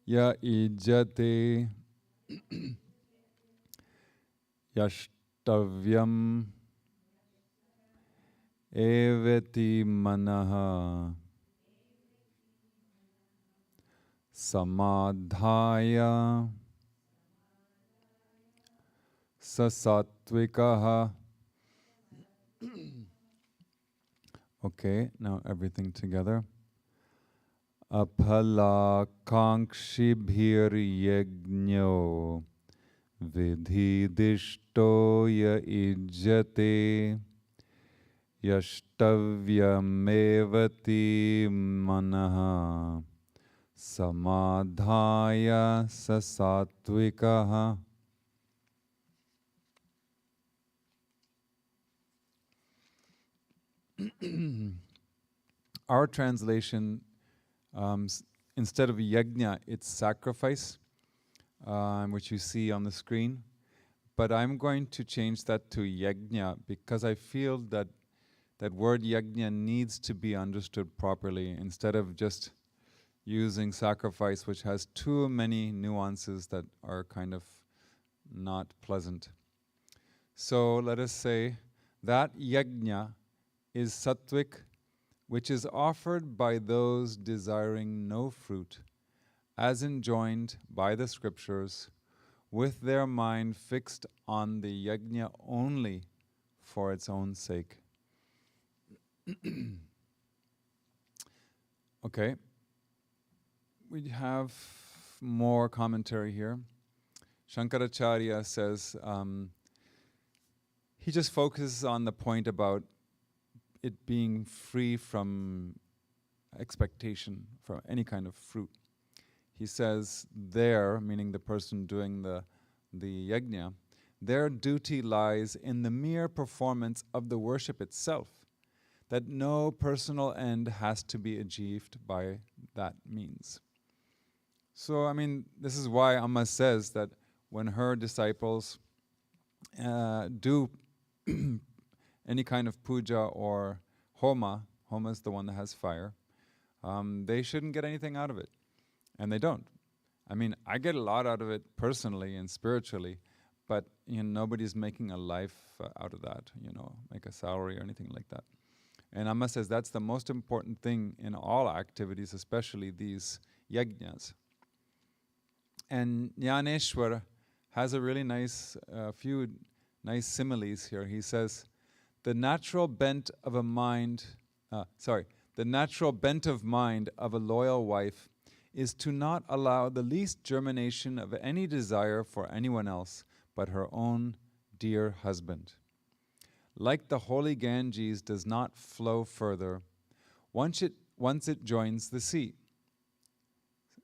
Speaker 1: ya ijate yashtavyam evati manaha samadhaya sa satvikaha. Okay, now everything together. Aphala kankshibhir yajno vidhidishto ya ijjate yashtavyamevati manaha samadhaya sasatvikaha. Our translation, instead of yagna, it's sacrifice, which you see on the screen. But I'm going to change that to yagna because I feel that that word yagna needs to be understood properly instead of just using sacrifice, which has too many nuances that are kind of not pleasant. So let us say that yagna is sattvic, which is offered by those desiring no fruit, as enjoined by the scriptures, with their mind fixed on the yajna only for its own sake. Okay, we have more commentary here. Shankaracharya says he just focuses on the point about it being free from expectation for any kind of fruit. He says there, meaning the person doing the yajna, their duty lies in the mere performance of the worship itself, that no personal end has to be achieved by that means. So, I mean, this is why Amma says that when her disciples do any kind of puja or homa is the one that has fire, they shouldn't get anything out of it. And they don't. I mean, I get a lot out of it personally and spiritually, but nobody's making a life out of that, make a salary or anything like that. And Amma says that's the most important thing in all activities, especially these yajnas. And Jnaneshwar has a really nice, few nice similes here. He says, the natural bent of mind of a loyal wife is to not allow the least germination of any desire for anyone else but her own dear husband. Like the holy Ganges does not flow further once it joins the sea.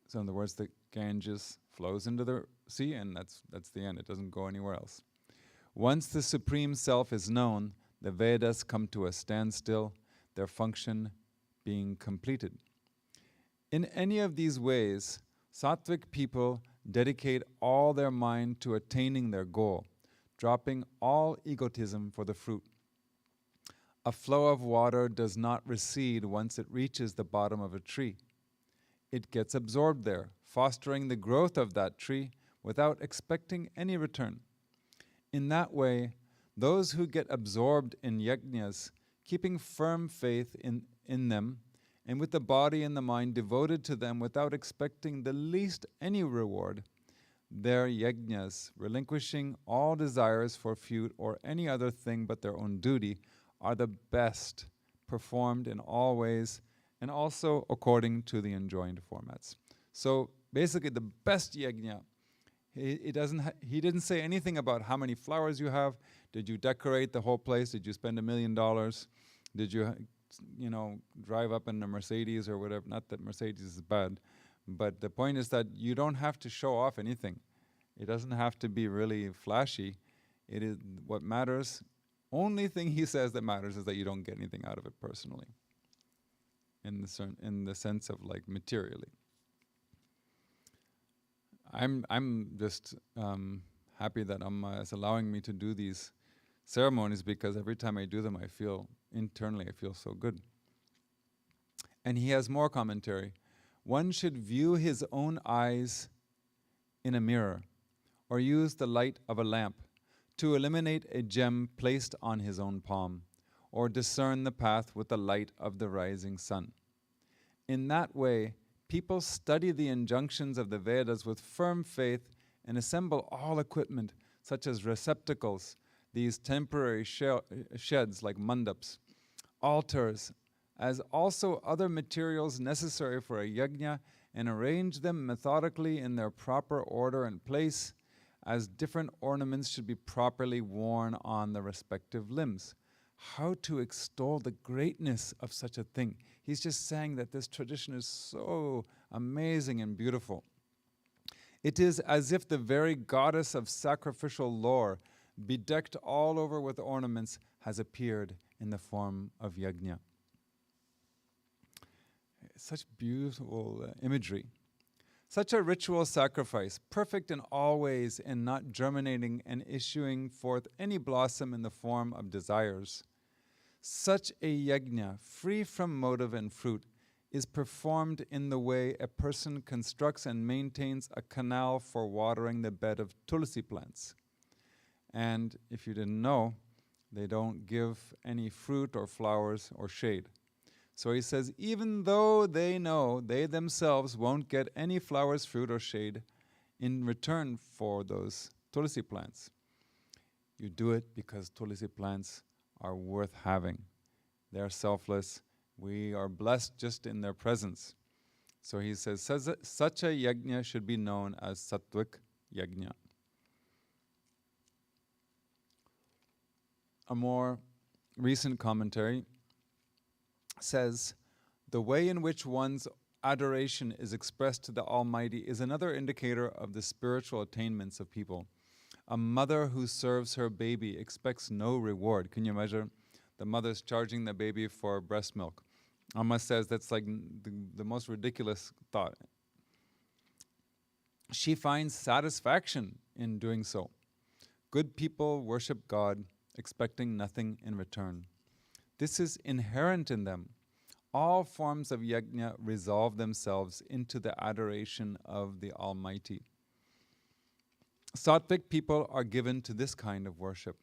Speaker 1: So in other words, the Ganges flows into the sea and that's the end. It doesn't go anywhere else. Once the Supreme Self is known, the Vedas come to a standstill, their function being completed. In any of these ways, sattvic people dedicate all their mind to attaining their goal, dropping all egotism for the fruit. A flow of water does not recede once it reaches the bottom of a tree. It gets absorbed there, fostering the growth of that tree without expecting any return. In that way, those who get absorbed in yajnas, keeping firm faith in them, and with the body and the mind devoted to them without expecting the least any reward, their yajnas, relinquishing all desires for food or any other thing but their own duty, are the best performed in all ways and also according to the enjoined formats. So basically the best yajna, he didn't say anything about how many flowers you have. Did you decorate the whole place? Did you spend $1 million? Did you drive up in a Mercedes or whatever? Not that Mercedes is bad, but the point is that you don't have to show off anything. It doesn't have to be really flashy. It is what matters. Only thing he says that matters is that you don't get anything out of it personally, in the sense of like materially. I'm just happy that Amma is allowing me to do these ceremonies, because every time I do them, I feel so good. And he has more commentary. One should view his own eyes in a mirror, or use the light of a lamp to eliminate a gem placed on his own palm, or discern the path with the light of the rising sun. In that way, people study the injunctions of the Vedas with firm faith and assemble all equipment such as receptacles, these temporary sheds like mandaps, altars, as also other materials necessary for a yajna, and arrange them methodically in their proper order and place, as different ornaments should be properly worn on the respective limbs. How to extol the greatness of such a thing. He's just saying that this tradition is so amazing and beautiful. It is as if the very goddess of sacrificial lore, bedecked all over with ornaments, has appeared in the form of yajna. Such beautiful imagery. Such a ritual sacrifice, perfect in all ways and not germinating and issuing forth any blossom in the form of desires. Such a yajna, free from motive and fruit, is performed in the way a person constructs and maintains a canal for watering the bed of tulsi plants. And if you didn't know, they don't give any fruit or flowers or shade. So he says, even though they know they themselves won't get any flowers, fruit, or shade in return for those tulsi plants, you do it because tulsi plants are worth having. They're selfless. We are blessed just in their presence. So he says, such a yajna should be known as sattvic yajna. A more recent commentary says, the way in which one's adoration is expressed to the Almighty is another indicator of the spiritual attainments of people. A mother who serves her baby expects no reward. Can you imagine? The mother's charging the baby for breast milk. Amma says that's like the most ridiculous thought. She finds satisfaction in doing so. Good people worship God, expecting nothing in return. This is inherent in them. All forms of yajna resolve themselves into the adoration of the Almighty. Sattvic people are given to this kind of worship.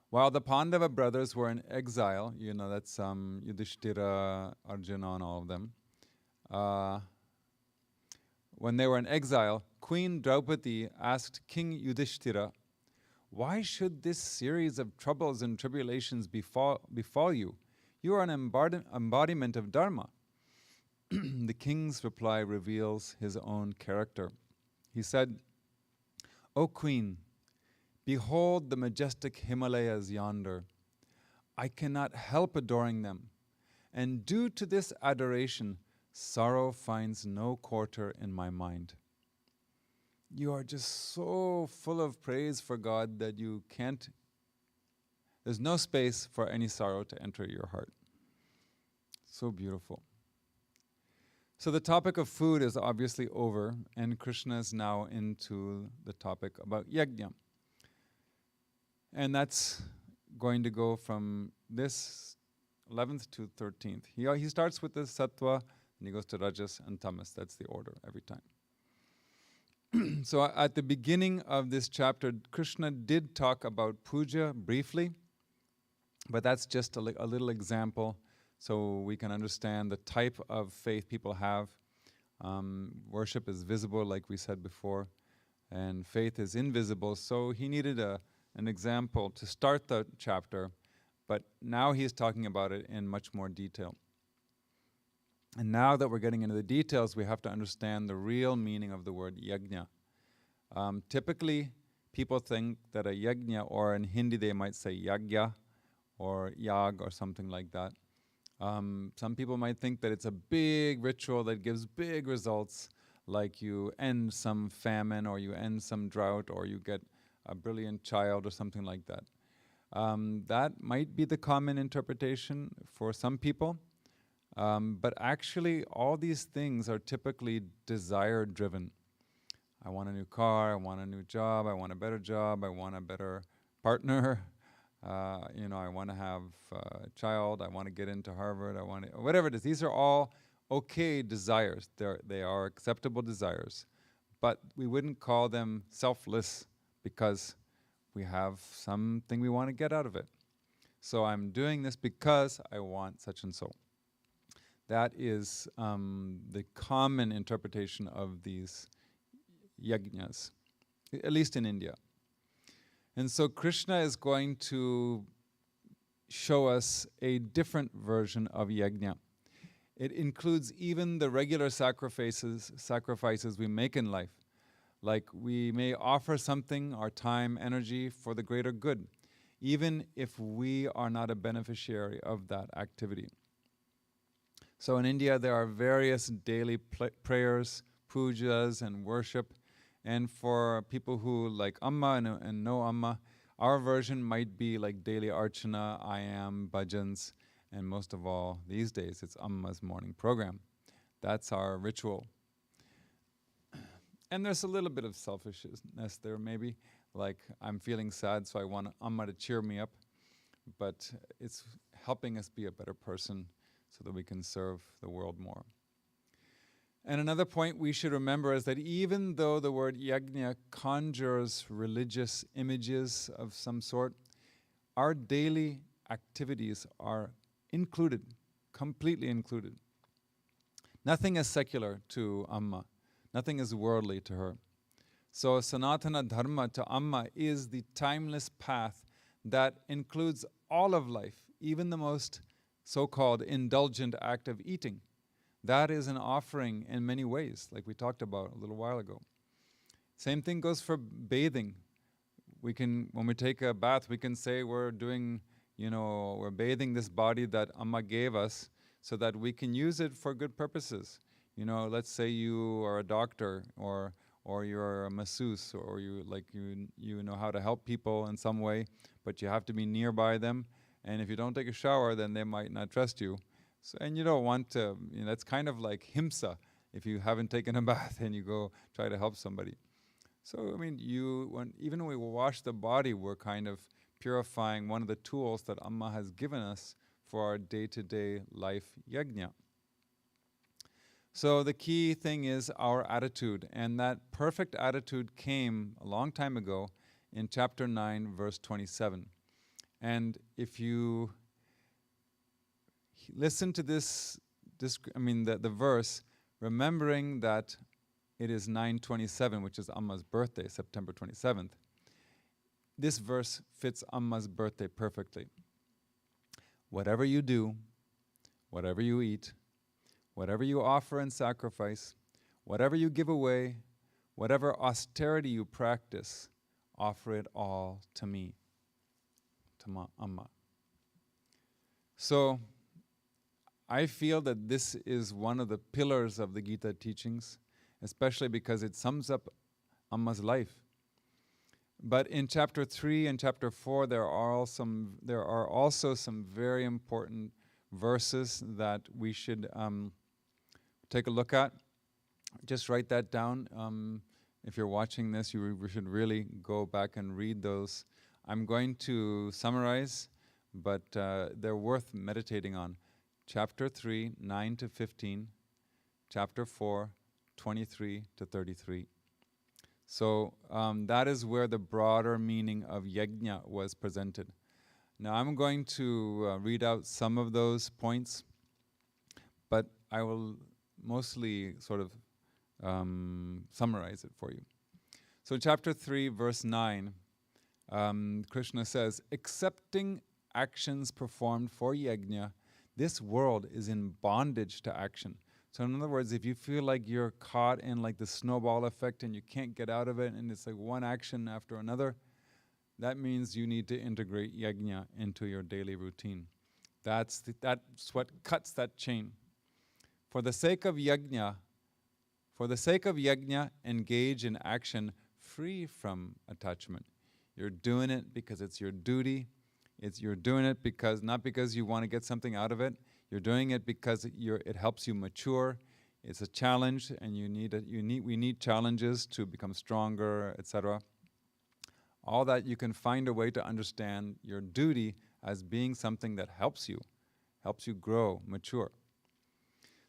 Speaker 1: While the Pandava brothers were in exile, you know, that's Yudhishthira, Arjuna, and all of them. When they were in exile, Queen Draupadi asked King Yudhishthira, why should this series of troubles and tribulations befall you? You are an embodiment of Dharma. The king's reply reveals his own character. He said, O Queen, behold the majestic Himalayas yonder. I cannot help adoring them, and due to this adoration, sorrow finds no quarter in my mind. You are just so full of praise for God that there's no space for any sorrow to enter your heart. So beautiful. So the topic of food is obviously over, and Krishna is now into the topic about yajna. And that's going to go from this 11th to 13th. He starts with the sattva, and he goes to rajas and tamas. That's the order every time. So at the beginning of this chapter, Krishna did talk about puja briefly, but that's just a little example so we can understand the type of faith people have. Worship is visible, like we said before, and faith is invisible. So he needed an example to start the chapter, but now he's talking about it in much more detail. And now that we're getting into the details, we have to understand the real meaning of the word yajna. Typically, people think that a yajna, or in Hindi they might say yagya, or yag, or something like that. Some people might think that it's a big ritual that gives big results, like you end some famine, or you end some drought, or you get a brilliant child, or something like that. That might be the common interpretation for some people. But actually, all these things are typically desire-driven. I want a new car, I want a new job, I want a better job, I want a better partner, I want to have a child, I want to get into Harvard, whatever it is. These are all okay desires. They are acceptable desires. But we wouldn't call them selfless because we have something we want to get out of it. So I'm doing this because I want such and so. That is the common interpretation of these yajnas, at least in India. And so Krishna is going to show us a different version of yajna. It includes even the regular sacrifices we make in life. Like we may offer something, our time, energy, for the greater good, even if we are not a beneficiary of that activity. So in India, there are various daily prayers, pujas, and worship. And for people who like Amma and no Amma, our version might be like daily archana, I am, bhajans, and most of all, these days, it's Amma's morning program. That's our ritual. And there's a little bit of selfishness there, maybe. Like, I'm feeling sad, so I want Amma to cheer me up. But it's helping us be a better person so that we can serve the world more. And another point we should remember is that even though the word yajna conjures religious images of some sort, our daily activities are included, completely included. Nothing is secular to Amma. Nothing is worldly to her. So Sanatana Dharma to Amma is the timeless path that includes all of life, even the most so-called indulgent act of eating. That is an offering in many ways, like we talked about a little while ago. Same thing goes for bathing. When we take a bath, we can say we're doing, we're bathing this body that Amma gave us so that we can use it for good purposes. Let's say you are a doctor or you're a masseuse, or you know how to help people in some way, but you have to be nearby them. And if you don't take a shower, then they might not trust you. So, and you don't want to, that's kind of like himsa if you haven't taken a bath and you go try to help somebody. So, even when we wash the body, we're kind of purifying one of the tools that Amma has given us for our day-to-day life yajna. So the key thing is our attitude, and that perfect attitude came a long time ago in chapter 9, verse 27. And if you listen to the verse, remembering that it is 9/27, which is Amma's birthday, September 27th, this verse fits Amma's birthday perfectly. Whatever you do, whatever you eat, whatever you offer and sacrifice, whatever you give away, whatever austerity you practice, offer it all to me, to Amma. So, I feel that this is one of the pillars of the Gita teachings, especially because it sums up Amma's life. But in chapter 3 and chapter 4, there are also some very important verses that we should take a look at. Just write that down. If you're watching this, you should really go back and read those. I'm going to summarize, but they're worth meditating on. Chapter 3, 9 to 15. Chapter 4, 23 to 33. So that is where the broader meaning of yajna was presented. Now I'm going to read out some of those points, but I will mostly sort of summarize it for you. So chapter 3, verse 9, Krishna says, accepting actions performed for yajna, this world is in bondage to action. So in other words, if you feel like you're caught in like the snowball effect and you can't get out of it, and it's like one action after another, that means you need to integrate yajna into your daily routine. That's what cuts that chain. For the sake of yajna, engage in action free from attachment. You're doing it because it's your duty. You're doing it not because you want to get something out of it. You're doing it because it helps you mature. It's a challenge, and we need challenges to become stronger, etc. All that you can find a way to understand your duty as being something that helps you grow, mature.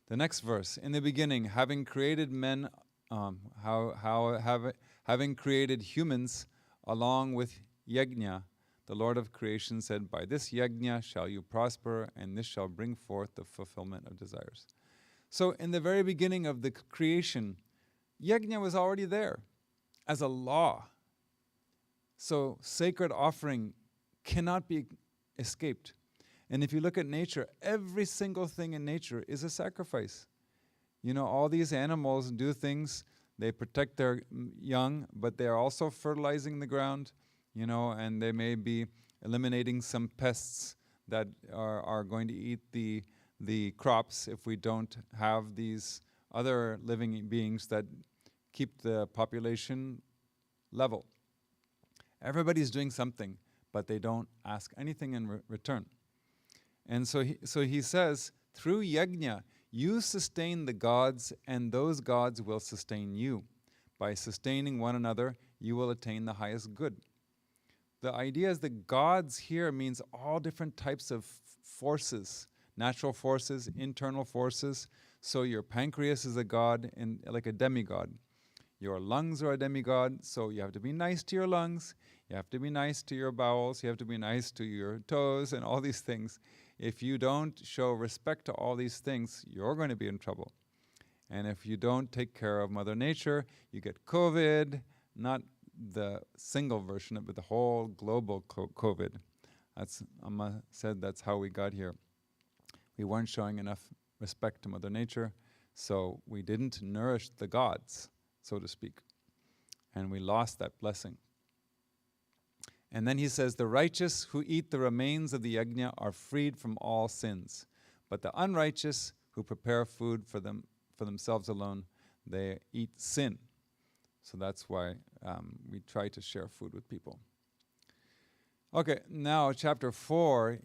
Speaker 1: The next verse, in the beginning, having created men, having created humans along with yajna, the Lord of creation said, by this yajna shall you prosper, and this shall bring forth the fulfillment of desires. So in the very beginning of the creation, yajna was already there as a law. So sacred offering cannot be escaped. And if you look at nature, every single thing in nature is a sacrifice. All these animals do things. They protect their young, but they are also fertilizing the ground, and they may be eliminating some pests that are going to eat the crops if we don't have these other living beings that keep the population level. Everybody's doing something, but they don't ask anything in return. And so he says, through yagna, you sustain the gods, and those gods will sustain you. By sustaining one another, you will attain the highest good. The idea is that gods here means all different types of forces, natural forces, internal forces. So your pancreas is a god, like a demigod. Your lungs are a demigod, so you have to be nice to your lungs, you have to be nice to your bowels, you have to be nice to your toes and all these things. If you don't show respect to all these things, you're going to be in trouble. And if you don't take care of Mother Nature, you get COVID, not the single version of it, but the whole global COVID. Amma said that's how we got here. We weren't showing enough respect to Mother Nature, so we didn't nourish the gods, so to speak. And we lost that blessing. And then he says, the righteous who eat the remains of the yagna are freed from all sins. But the unrighteous who prepare food for themselves alone, they eat sin. So that's why we try to share food with people. Okay, now chapter 4,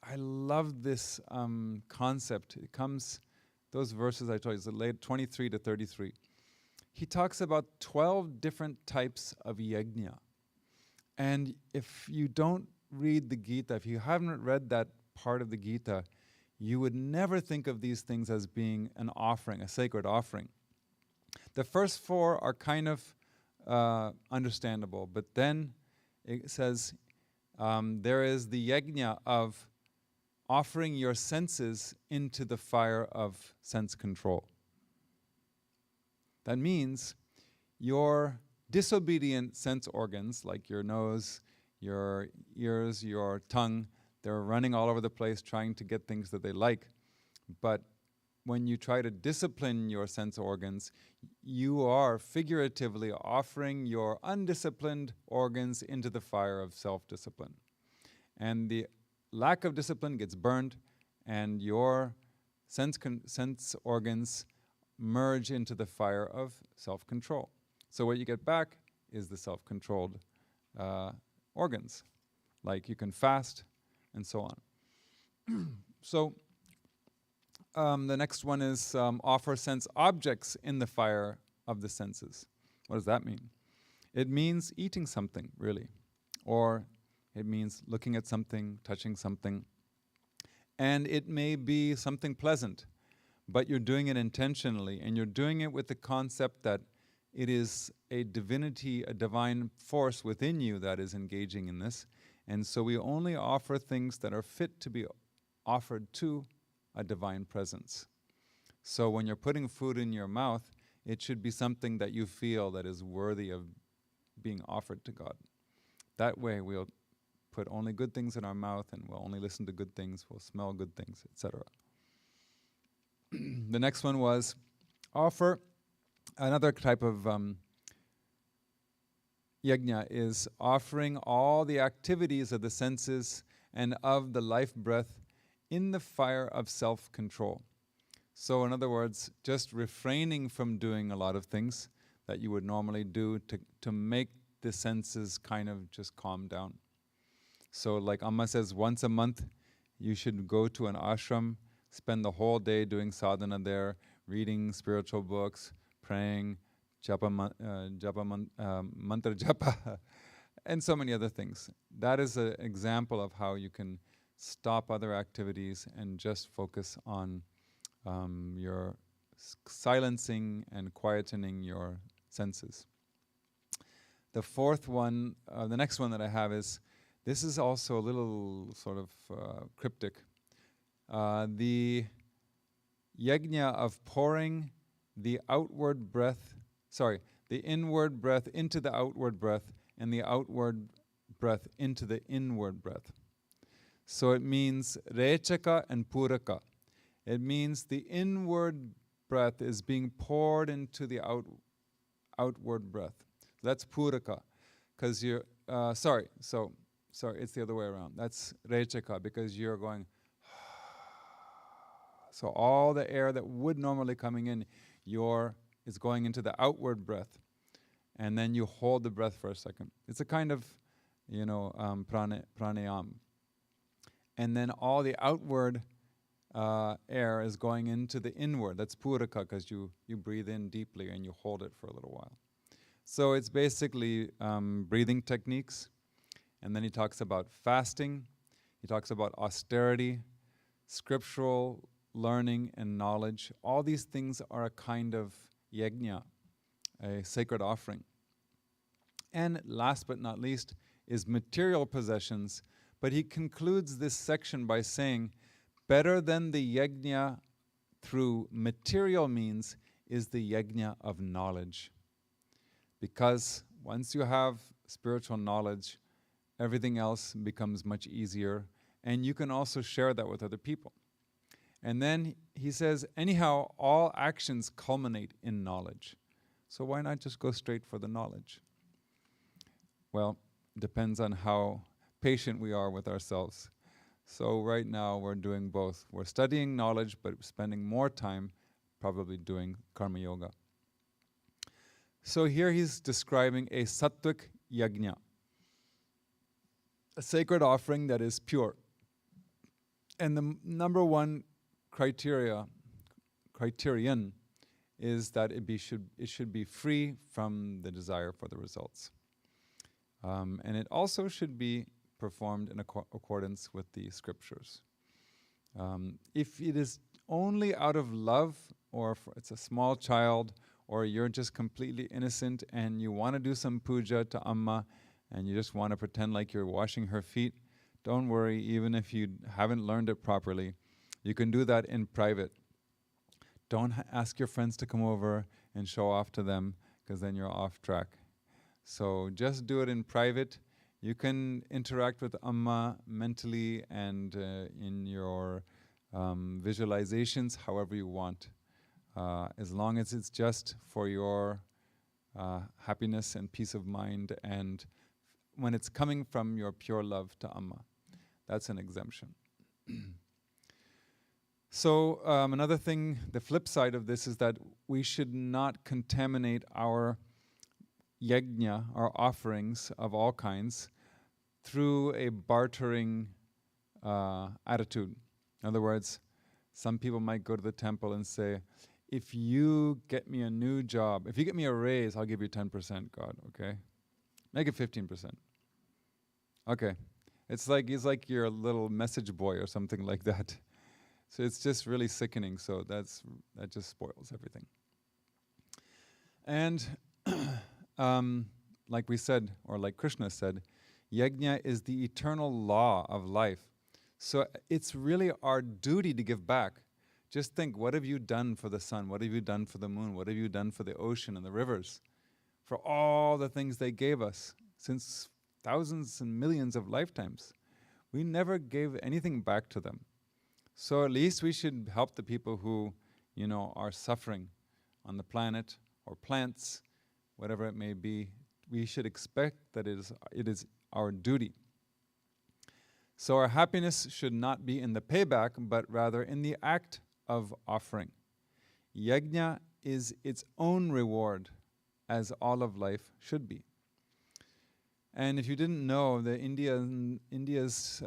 Speaker 1: I love this concept. It comes, those verses I told you, it's late 23 to 33. He talks about 12 different types of yagna. And if you don't read the Gita, if you haven't read that part of the Gita, you would never think of these things as being an offering, a sacred offering. The first 4 are kind of understandable, but then it says there is the yagna of offering your senses into the fire of sense control. That means your disobedient sense organs, like your nose, your ears, your tongue, they're running all over the place trying to get things that they like. But when you try to discipline your sense organs, you are figuratively offering your undisciplined organs into the fire of self-discipline. And the lack of discipline gets burned, and your sense organs merge into the fire of self-control. So what you get back is the self-controlled organs, like you can fast and so on. So the next one is offer sense objects in the fire of the senses. What does that mean? It means eating something, really, or it means looking at something, touching something, and it may be something pleasant, but you're doing it intentionally, and you're doing it with the concept that it is a divinity, a divine force within you that is engaging in this. And so we only offer things that are fit to be offered to a divine presence. So when you're putting food in your mouth, it should be something that you feel that is worthy of being offered to God. That way we'll put only good things in our mouth, and we'll only listen to good things, we'll smell good things, etc. The next one was offer. Another type of yagna is offering all the activities of the senses and of the life breath in the fire of self-control. So in other words, just refraining from doing a lot of things that you would normally do to make the senses kind of just calm down. So like Amma says, once a month you should go to an ashram, spend the whole day doing sadhana there, reading spiritual books, praying, mantra japa, and so many other things. That is an example of how you can stop other activities and just focus on your silencing and quietening your senses. The fourth one, the next one that I have is, this is also a little sort of cryptic. The yagna of pouring the inward breath into the outward breath and the outward breath into the inward breath. So it means rechaka and puraka. It means the inward breath is being poured into the outward breath. That's puraka, because you're, sorry, it's the other way around. That's rechaka, because you're going, so all the air that would normally coming in, is going into the outward breath. And then you hold the breath for a second. It's a kind of, pranayam. And then all the outward air is going into the inward. That's puraka, because you breathe in deeply and you hold it for a little while. So it's basically breathing techniques. And then he talks about fasting. He talks about austerity, scriptural learning and knowledge. All these things are a kind of yagna, a sacred offering. And last but not least is material possessions. But he concludes this section by saying, better than the yagna through material means is the yagna of knowledge. Because once you have spiritual knowledge, everything else becomes much easier, and you can also share that with other people. And then he says, anyhow, all actions culminate in knowledge. So why not just go straight for the knowledge? Well, it depends on how patient we are with ourselves. So right now we're doing both. We're studying knowledge, but spending more time probably doing karma yoga. So here he's describing a sattvic yagna, a sacred offering that is pure. And the number one criterion is that it should be free from the desire for the results. And it also should be performed in accordance with the scriptures. If it is only out of love, or it's a small child, or you're just completely innocent and you want to do some puja to Amma and you just want to pretend like you're washing her feet, don't worry, even if you haven't learned it properly. You can do that in private. Don't ask your friends to come over and show off to them, because then you're off track. So just do it in private. You can interact with Amma mentally and in your visualizations however you want, as long as it's just for your happiness and peace of mind, and when it's coming from your pure love to Amma. That's an exemption. So another thing, the flip side of this is that we should not contaminate our yagna, our offerings of all kinds, through a bartering attitude. In other words, some people might go to the temple and say, if you get me a new job, if you get me a raise, I'll give you 10%, God, okay? Make it 15%. Okay. He's like your little message boy or something like that. So it's just really sickening, so that just spoils everything. And like we said, or like Krishna said, yagna is the eternal law of life. So it's really our duty to give back. Just think, what have you done for the sun? What have you done for the moon? What have you done for the ocean and the rivers? For all the things they gave us since thousands and millions of lifetimes. We never gave anything back to them. So at least we should help the people who, are suffering on the planet or plants, whatever it may be. We should expect that it is our duty. So our happiness should not be in the payback, but rather in the act of offering. Yagna is its own reward, as all of life should be. And if you didn't know, India's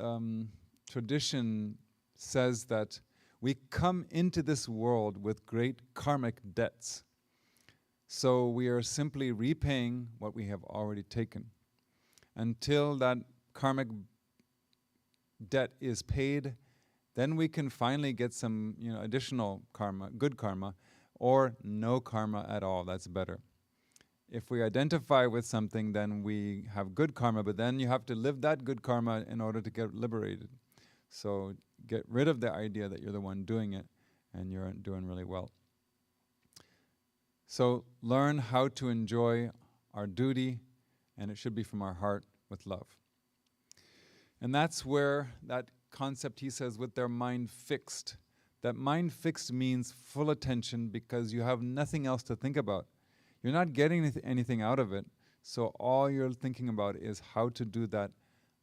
Speaker 1: tradition says that we come into this world with great karmic debts. So we are simply repaying what we have already taken. Until that karmic debt is paid, then we can finally get some additional karma, good karma, or no karma at all. That's better. If we identify with something, then we have good karma, but then you have to live that good karma in order to get liberated. So get rid of the idea that you're the one doing it and you're doing really well. So learn how to enjoy our duty and it should be from our heart with love. And that's where that concept, he says, with their mind fixed. That mind fixed means full attention because you have nothing else to think about. You're not getting anything out of it, so all you're thinking about is how to do that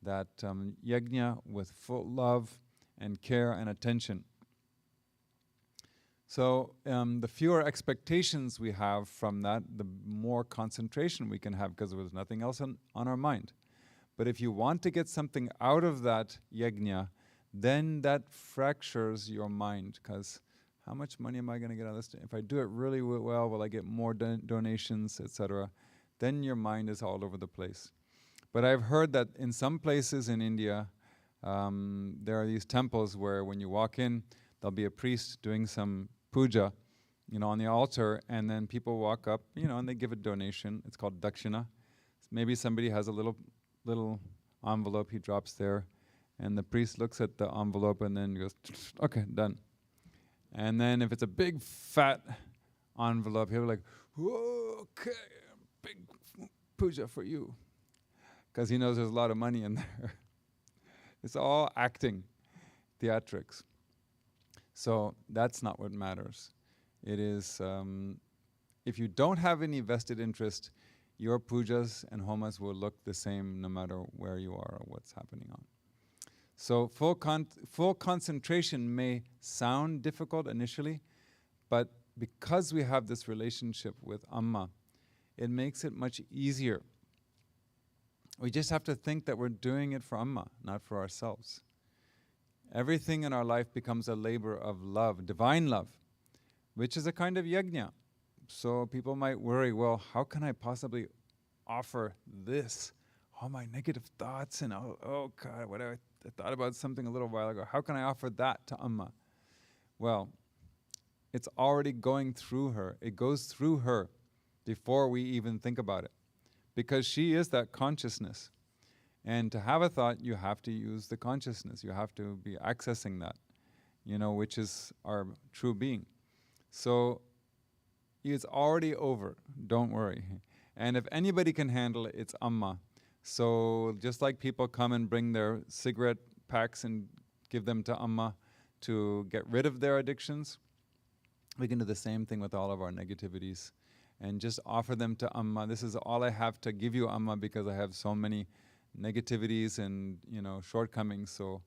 Speaker 1: yagna with full love and care and attention. So the fewer expectations we have from that, the more concentration we can have because there's nothing else on our mind. But if you want to get something out of that yagna, then that fractures your mind, because how much money am I going to get out of this? If I do it really well, will I get more donations, etc.? Then your mind is all over the place. But I've heard that in some places in India, there are these temples where when you walk in, there'll be a priest doing some puja, on the altar, and then people walk up, and they give a donation. It's called dakshina. Maybe somebody has a little envelope he drops there, and the priest looks at the envelope and then goes, okay, done. And then if it's a big fat envelope, he'll be like, whoa, okay, big puja for you, because he knows there's a lot of money in there. It's all acting, theatrics. So that's not what matters. It is, if you don't have any vested interest, your pujas and homas will look the same no matter where you are or what's happening on. So full concentration may sound difficult initially, but because we have this relationship with Amma, it makes it much easier. We just have to think that we're doing it for Amma, not for ourselves. Everything in our life becomes a labor of love, divine love, which is a kind of yagna. So people might worry, well, how can I possibly offer this? All my negative thoughts and oh God, I thought about something a little while ago. How can I offer that to Amma? Well, it's already going through her. It goes through her before we even think about it, because she is that consciousness. And to have a thought, you have to use the consciousness. You have to be accessing that, which is our true being. So it's already over. Don't worry. And if anybody can handle it, it's Amma. So just like people come and bring their cigarette packs and give them to Amma to get rid of their addictions, we can do the same thing with all of our negativities and just offer them to Amma. This is all I have to give you, Amma, because I have so many negativities and shortcomings. So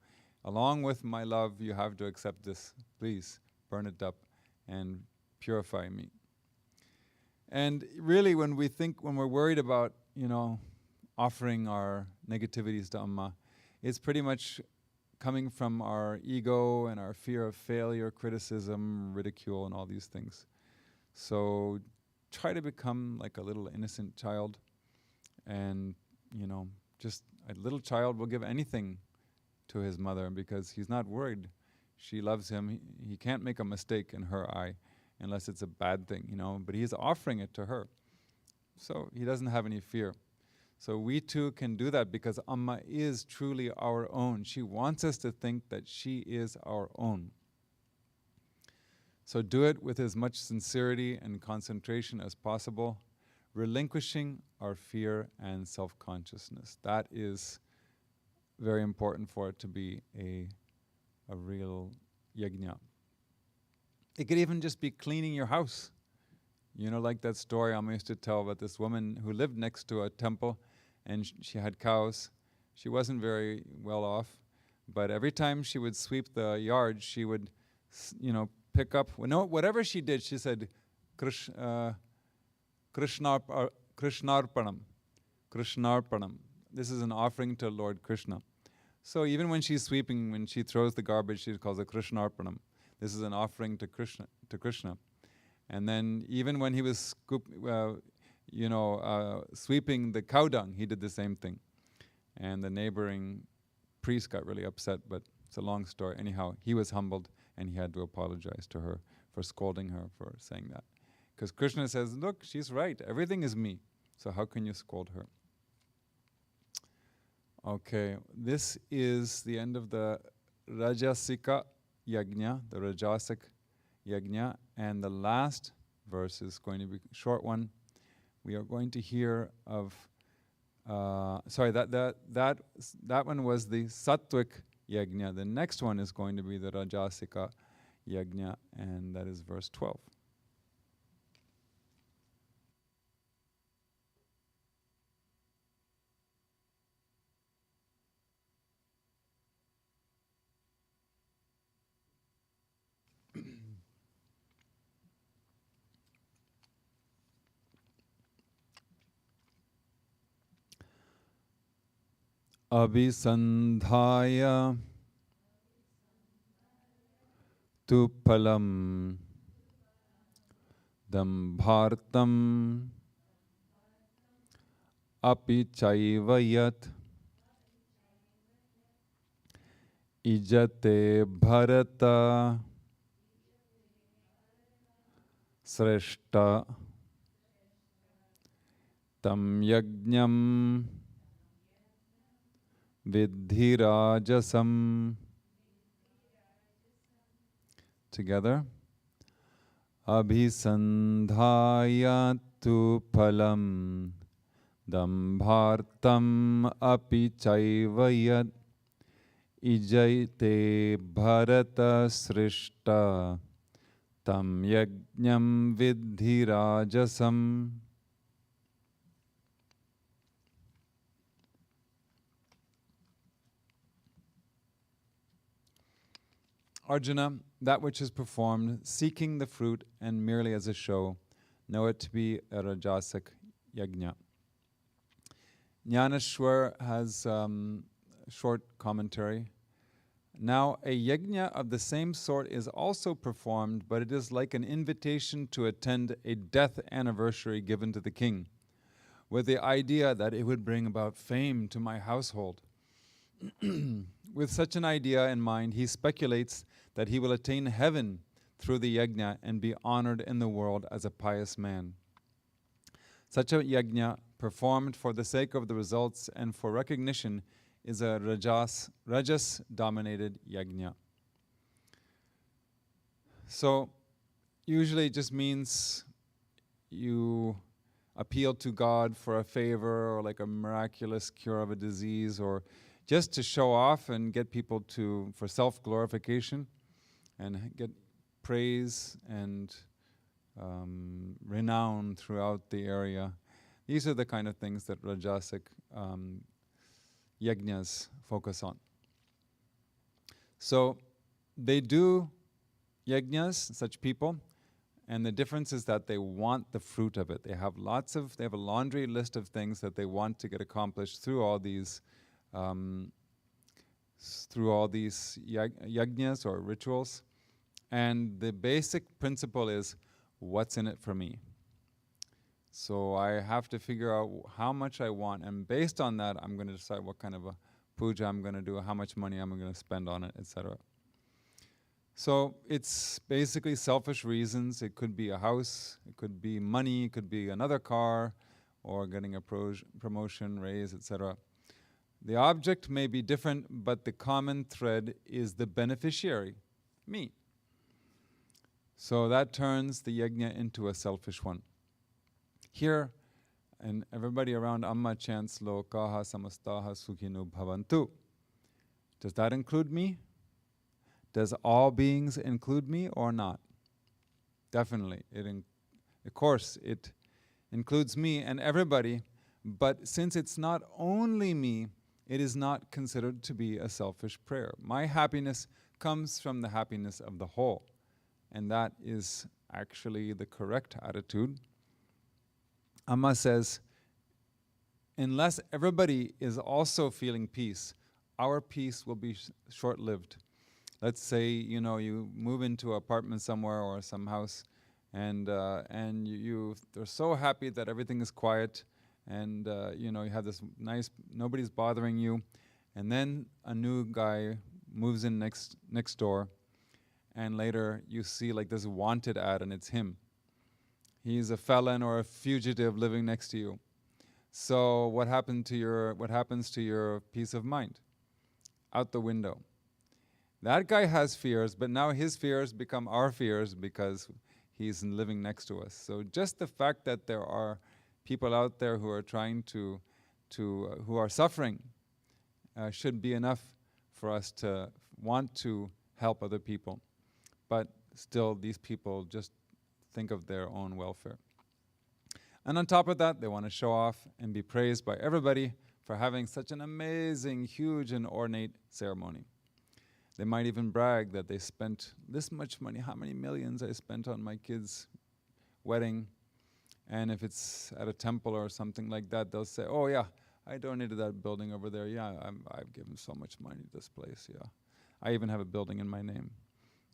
Speaker 1: along with my love, you have to accept this. Please burn it up and purify me. And really, when we're worried about offering our negativities to Amma, it's pretty much coming from our ego and our fear of failure, criticism, ridicule, and all these things. So try to become like a little innocent child, and just a little child will give anything to his mother because he's not worried. She loves him. He can't make a mistake in her eye unless it's a bad thing, but he's offering it to her. So he doesn't have any fear. So we too can do that because Amma is truly our own. She wants us to think that she is our own. So do it with as much sincerity and concentration as possible, relinquishing our fear and self-consciousness. That is very important for it to be a real yagna. It could even just be cleaning your house. Like that story I used to tell about this woman who lived next to a temple, and she had cows. She wasn't very well off, but every time she would sweep the yard, she would, pick up, whatever she did, she said, Krishnarpanam. Krishnarpanam. This is an offering to Lord Krishna. So even when she's sweeping, when she throws the garbage, she calls it Krishnarpanam. This is an offering to Krishna. And then even when he was sweeping the cow dung, he did the same thing. And the neighboring priest got really upset, but it's a long story. Anyhow, he was humbled and he had to apologize to her for scolding her for saying that. Because Krishna says, look, she's right. Everything is me. So how can you scold her? Okay, this is the end of the Rajasika Yagna, the Rajasic Yagna. And the last verse is going to be a short one. We are going to hear of that one was the sattvic yajna. The next one is going to be the rajasika yajna, and that is verse 12. Abhisandhaya tu palam dambhartam api chaivayat ijate bharata sreshta tam yajnam vidhi rajasam. Together. Abhisandhaya tu phalam dambhartam api chaivayat ijayate bharata srishta tam yajnam vidhi rajasam. Arjuna, that which is performed, seeking the fruit and merely as a show, know it to be a rajasic yajna. Jnaneshwar has a short commentary. Now, a yajna of the same sort is also performed, but it is like an invitation to attend a death anniversary given to the king, with the idea that it would bring about fame to my household. With such an idea in mind, he speculates that he will attain heaven through the yajna and be honored in the world as a pious man. Such a yajna, performed for the sake of the results and for recognition, is a rajas-dominated yajna. So, usually it just means you appeal to God for a favor or like a miraculous cure of a disease, or just to show off and get people for self-glorification and get praise and renown throughout the area. These are the kind of things that rajasic yajnas focus on. So they do yajnas, such people, and the difference is that they want the fruit of it. They have a laundry list of things that they want to get accomplished through all these yajnas or rituals. And the basic principle is, what's in it for me? So I have to figure out how much I want, and based on that, I'm going to decide what kind of a puja I'm going to do, how much money I'm going to spend on it, etc. So it's basically selfish reasons. It could be a house, it could be money, it could be another car, or getting a promotion, raise, etc. The object may be different, but the common thread is the beneficiary, me. So that turns the yajna into a selfish one. Here, and everybody around Amma chants Lokaha Samastaha Sukhino Bhavantu. Does that include me? Does all beings include me or not? Definitely. Of course, it includes me and everybody, but since it's not only me, it is not considered to be a selfish prayer. My happiness comes from the happiness of the whole, and that is actually the correct attitude. Amma says, unless everybody is also feeling peace, our peace will be short-lived. Let's say, you move into an apartment somewhere or some house, and they're so happy that everything is quiet, and you have this nice, nobody's bothering you, and then a new guy moves in next door, and later you see like this wanted ad, and it's him. He's a felon or a fugitive living next to you. So what happens to your peace of mind? Out the window. That guy has fears, but now his fears become our fears because he's living next to us. So just the fact that there are people out there who are trying to who are suffering should be enough for us to want to help other people. But still, these people just think of their own welfare. And on top of that, they want to show off and be praised by everybody for having such an amazing, huge, and ornate ceremony. They might even brag that they spent this much money, how many millions I spent on my kid's wedding. And if it's at a temple or something like that, they'll say, oh yeah, I donated that building over there. Yeah, I've given so much money to this place, yeah. I even have a building in my name.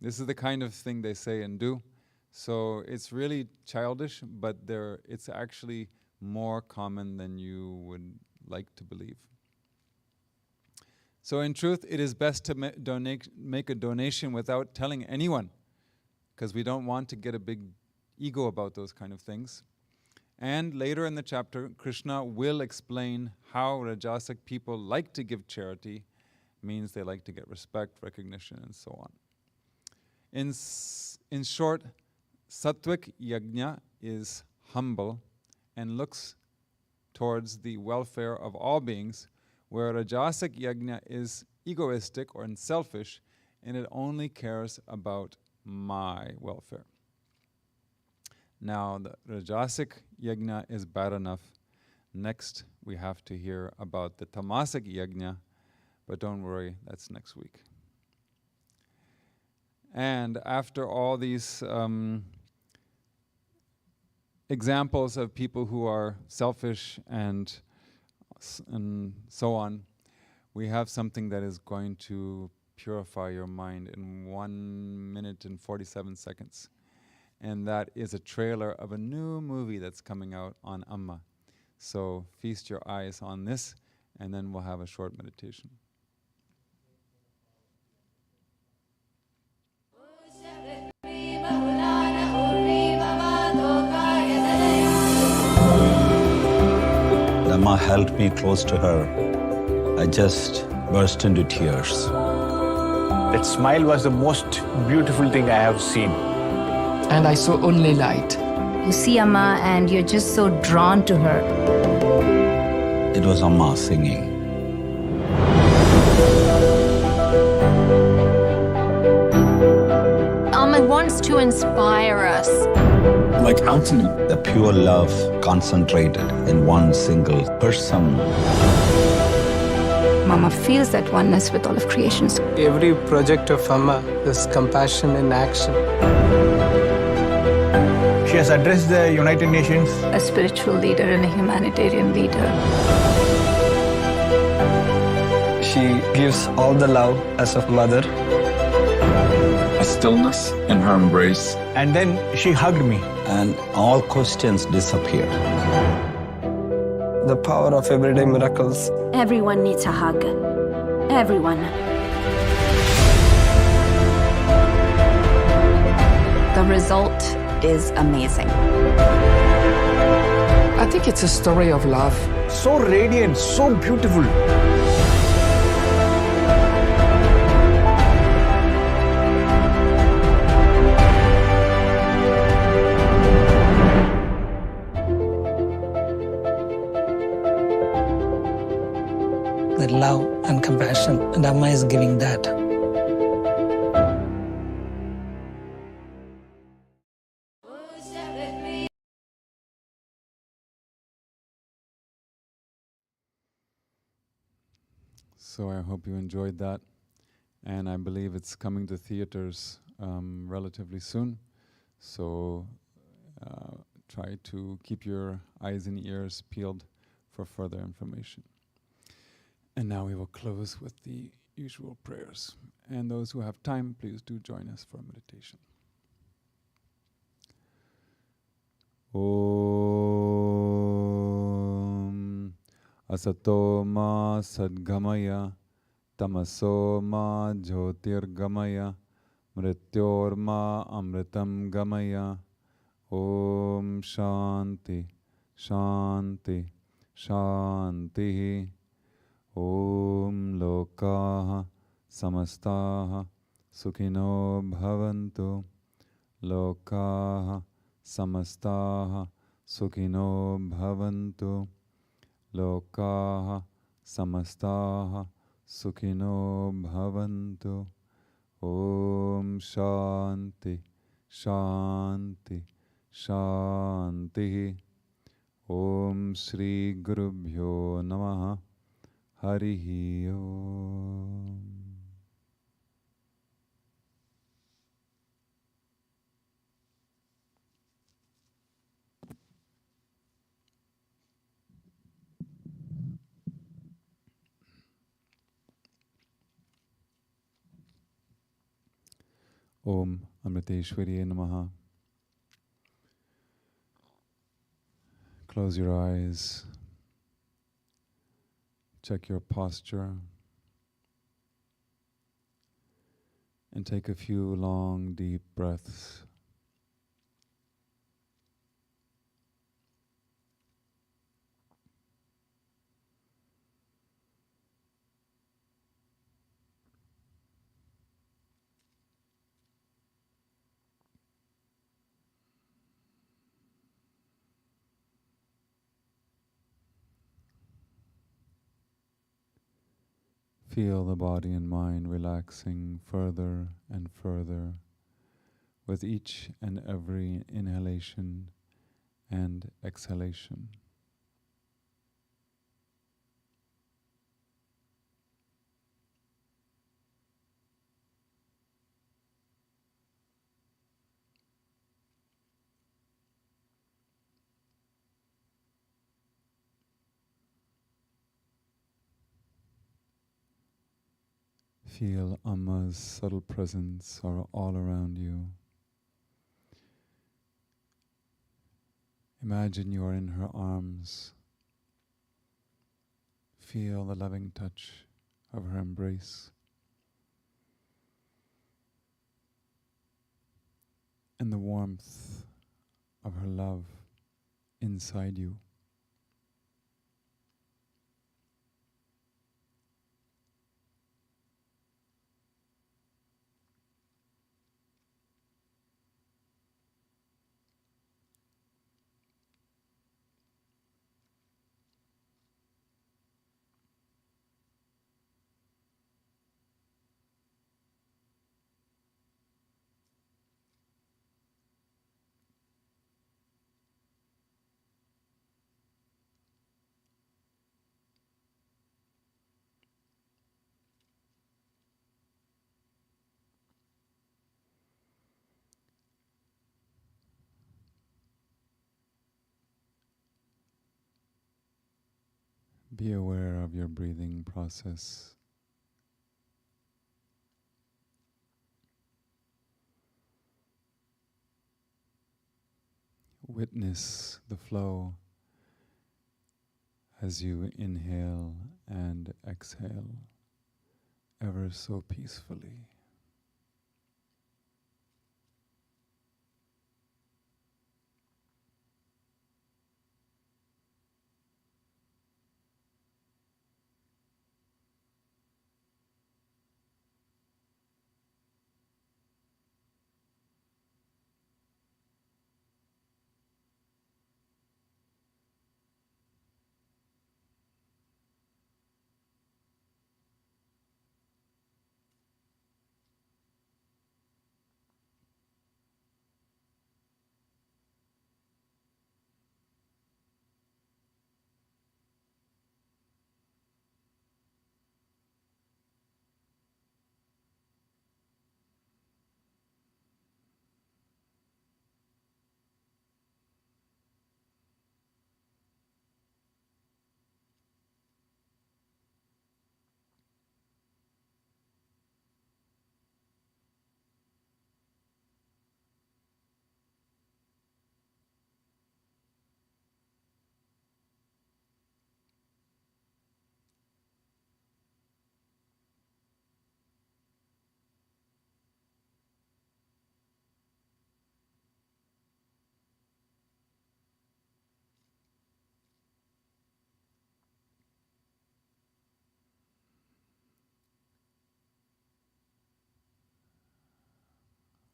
Speaker 1: This is the kind of thing they say and do. So it's really childish, but it's actually more common than you would like to believe. So in truth, it is best to make a donation without telling anyone, because we don't want to get a big ego about those kind of things. And later in the chapter, Krishna will explain how Rajasic people like to give charity, means they like to get respect, recognition, and so on. In short, Sattvic Yagna is humble and looks towards the welfare of all beings, where Rajasic Yagna is egoistic or selfish, and it only cares about my welfare. Now, the Rajasic Yagna is bad enough. Next, we have to hear about the Tamasic Yagna, but don't worry, that's next week. And after all these examples of people who are selfish and so on, we have something that is going to purify your mind in 1 minute and 47 seconds. And that is a trailer of a new movie that's coming out on Amma. So feast your eyes on this, and then we'll have a short meditation.
Speaker 2: Amma held me close to her. I just burst into tears.
Speaker 3: That smile was the most beautiful thing I have seen.
Speaker 4: And I saw only light.
Speaker 5: You see Amma and you're just so drawn to her.
Speaker 2: It was Amma singing.
Speaker 6: Amma wants to inspire us.
Speaker 2: Like Anthony. The pure love concentrated in one single person.
Speaker 5: Mama feels that oneness with all of creations.
Speaker 4: Every project of Amma is compassion in action.
Speaker 3: She has addressed the United Nations.
Speaker 5: A spiritual leader and a humanitarian leader.
Speaker 4: She gives all the love as a mother.
Speaker 7: A stillness in her embrace.
Speaker 3: And then she hugged me.
Speaker 2: And all questions disappeared.
Speaker 4: The power of everyday miracles.
Speaker 6: Everyone needs a hug. Everyone.
Speaker 5: The result is amazing.
Speaker 4: I think it's a story of love.
Speaker 3: So radiant, so beautiful.
Speaker 8: That love and compassion, and Amma is giving that.
Speaker 1: So I hope you enjoyed that, and I believe it's coming to theaters relatively soon. So try to keep your eyes and ears peeled for further information. And now we will close with the usual prayers. And those who have time, please do join us for meditation. Om Asato ma sadgamaya tamaso ma jyotirgamaya mrityor ma amritam gamaya. Om Shanti Shanti Shanti. Om Lokaha Samastaha Sukhino Bhavantu. Lokaha Samastaha Sukhino Bhavantu. lokaha samastaha sukhino bhavantu. Om Shanti, Shanti, Shanti. Om Shri Gurubhyo Namaha. Harihi Om. Om Amriteshwariye Namaha. Close your eyes. Check your posture. And take a few long, deep breaths. Feel the body and mind relaxing further and further with each and every inhalation and exhalation. Feel Amma's subtle presence all around you. Imagine you are in her arms. Feel the loving touch of her embrace. And the warmth of her love inside you. Be aware of your breathing process. Witness the flow as you inhale and exhale ever so peacefully.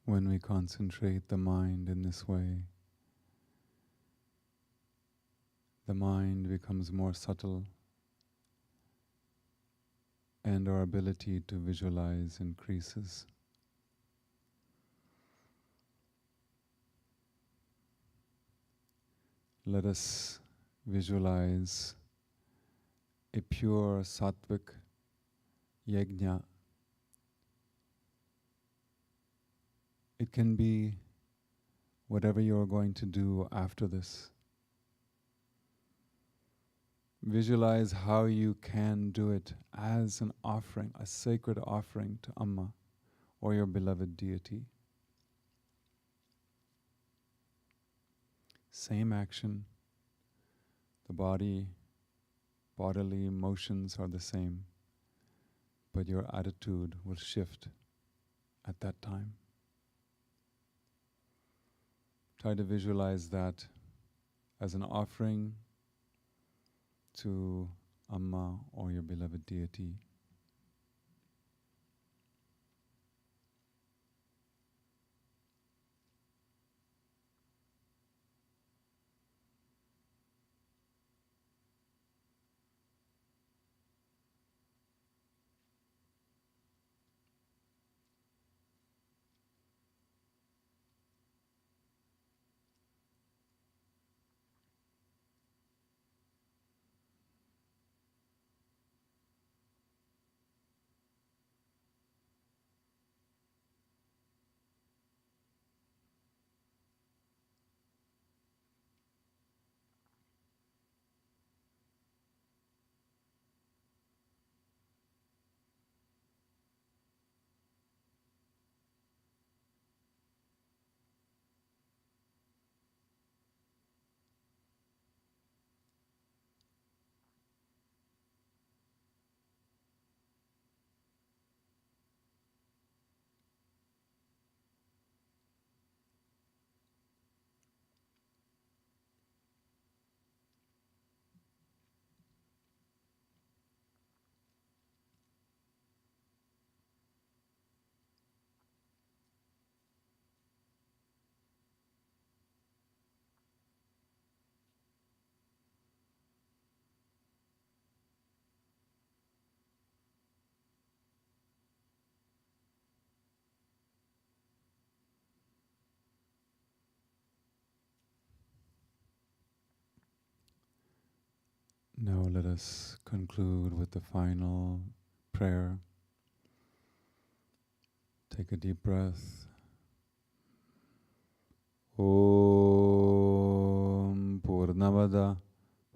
Speaker 1: When we concentrate the mind in this way, the mind becomes more subtle and our ability to visualize increases. Let us visualize a pure sattvic yagna. It can be whatever you're going to do after this. Visualize how you can do it as an offering, a sacred offering to Amma or your beloved deity. Same action, the bodily motions are the same, but your attitude will shift at that time. Try to visualize that as an offering to Amma or your beloved deity. Now let us conclude with the final prayer. Take a deep breath. Om Purnamada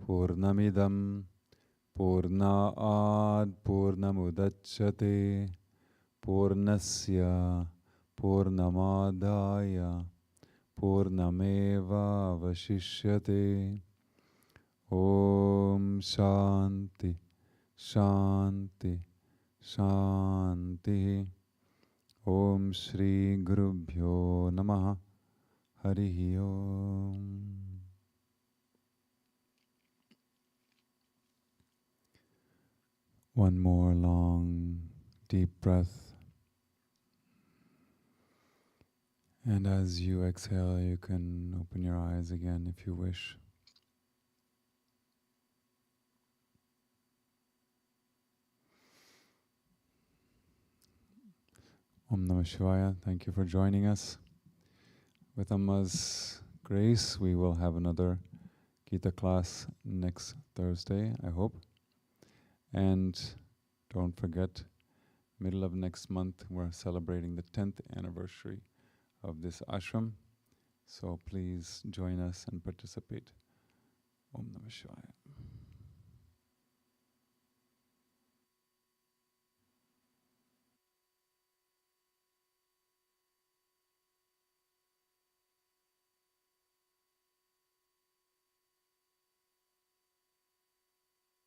Speaker 1: Purnamidam Purnaad Purnamudachyate Purnasya Purnamadaya Purnameva Vashishyate. Om Shanti Shanti Shanti. Om Shri Gurubhyo Namaha. Harihi Om. One more long, deep breath. And as you exhale, you can open your eyes again if you wish. Om Namah Shivaya. Thank you for joining us. With Amma's grace, we will have another Gita class next Thursday, I hope. And don't forget, middle of next month, we're celebrating the 10th anniversary of this ashram. So please join us and participate. Om Namah Shivaya.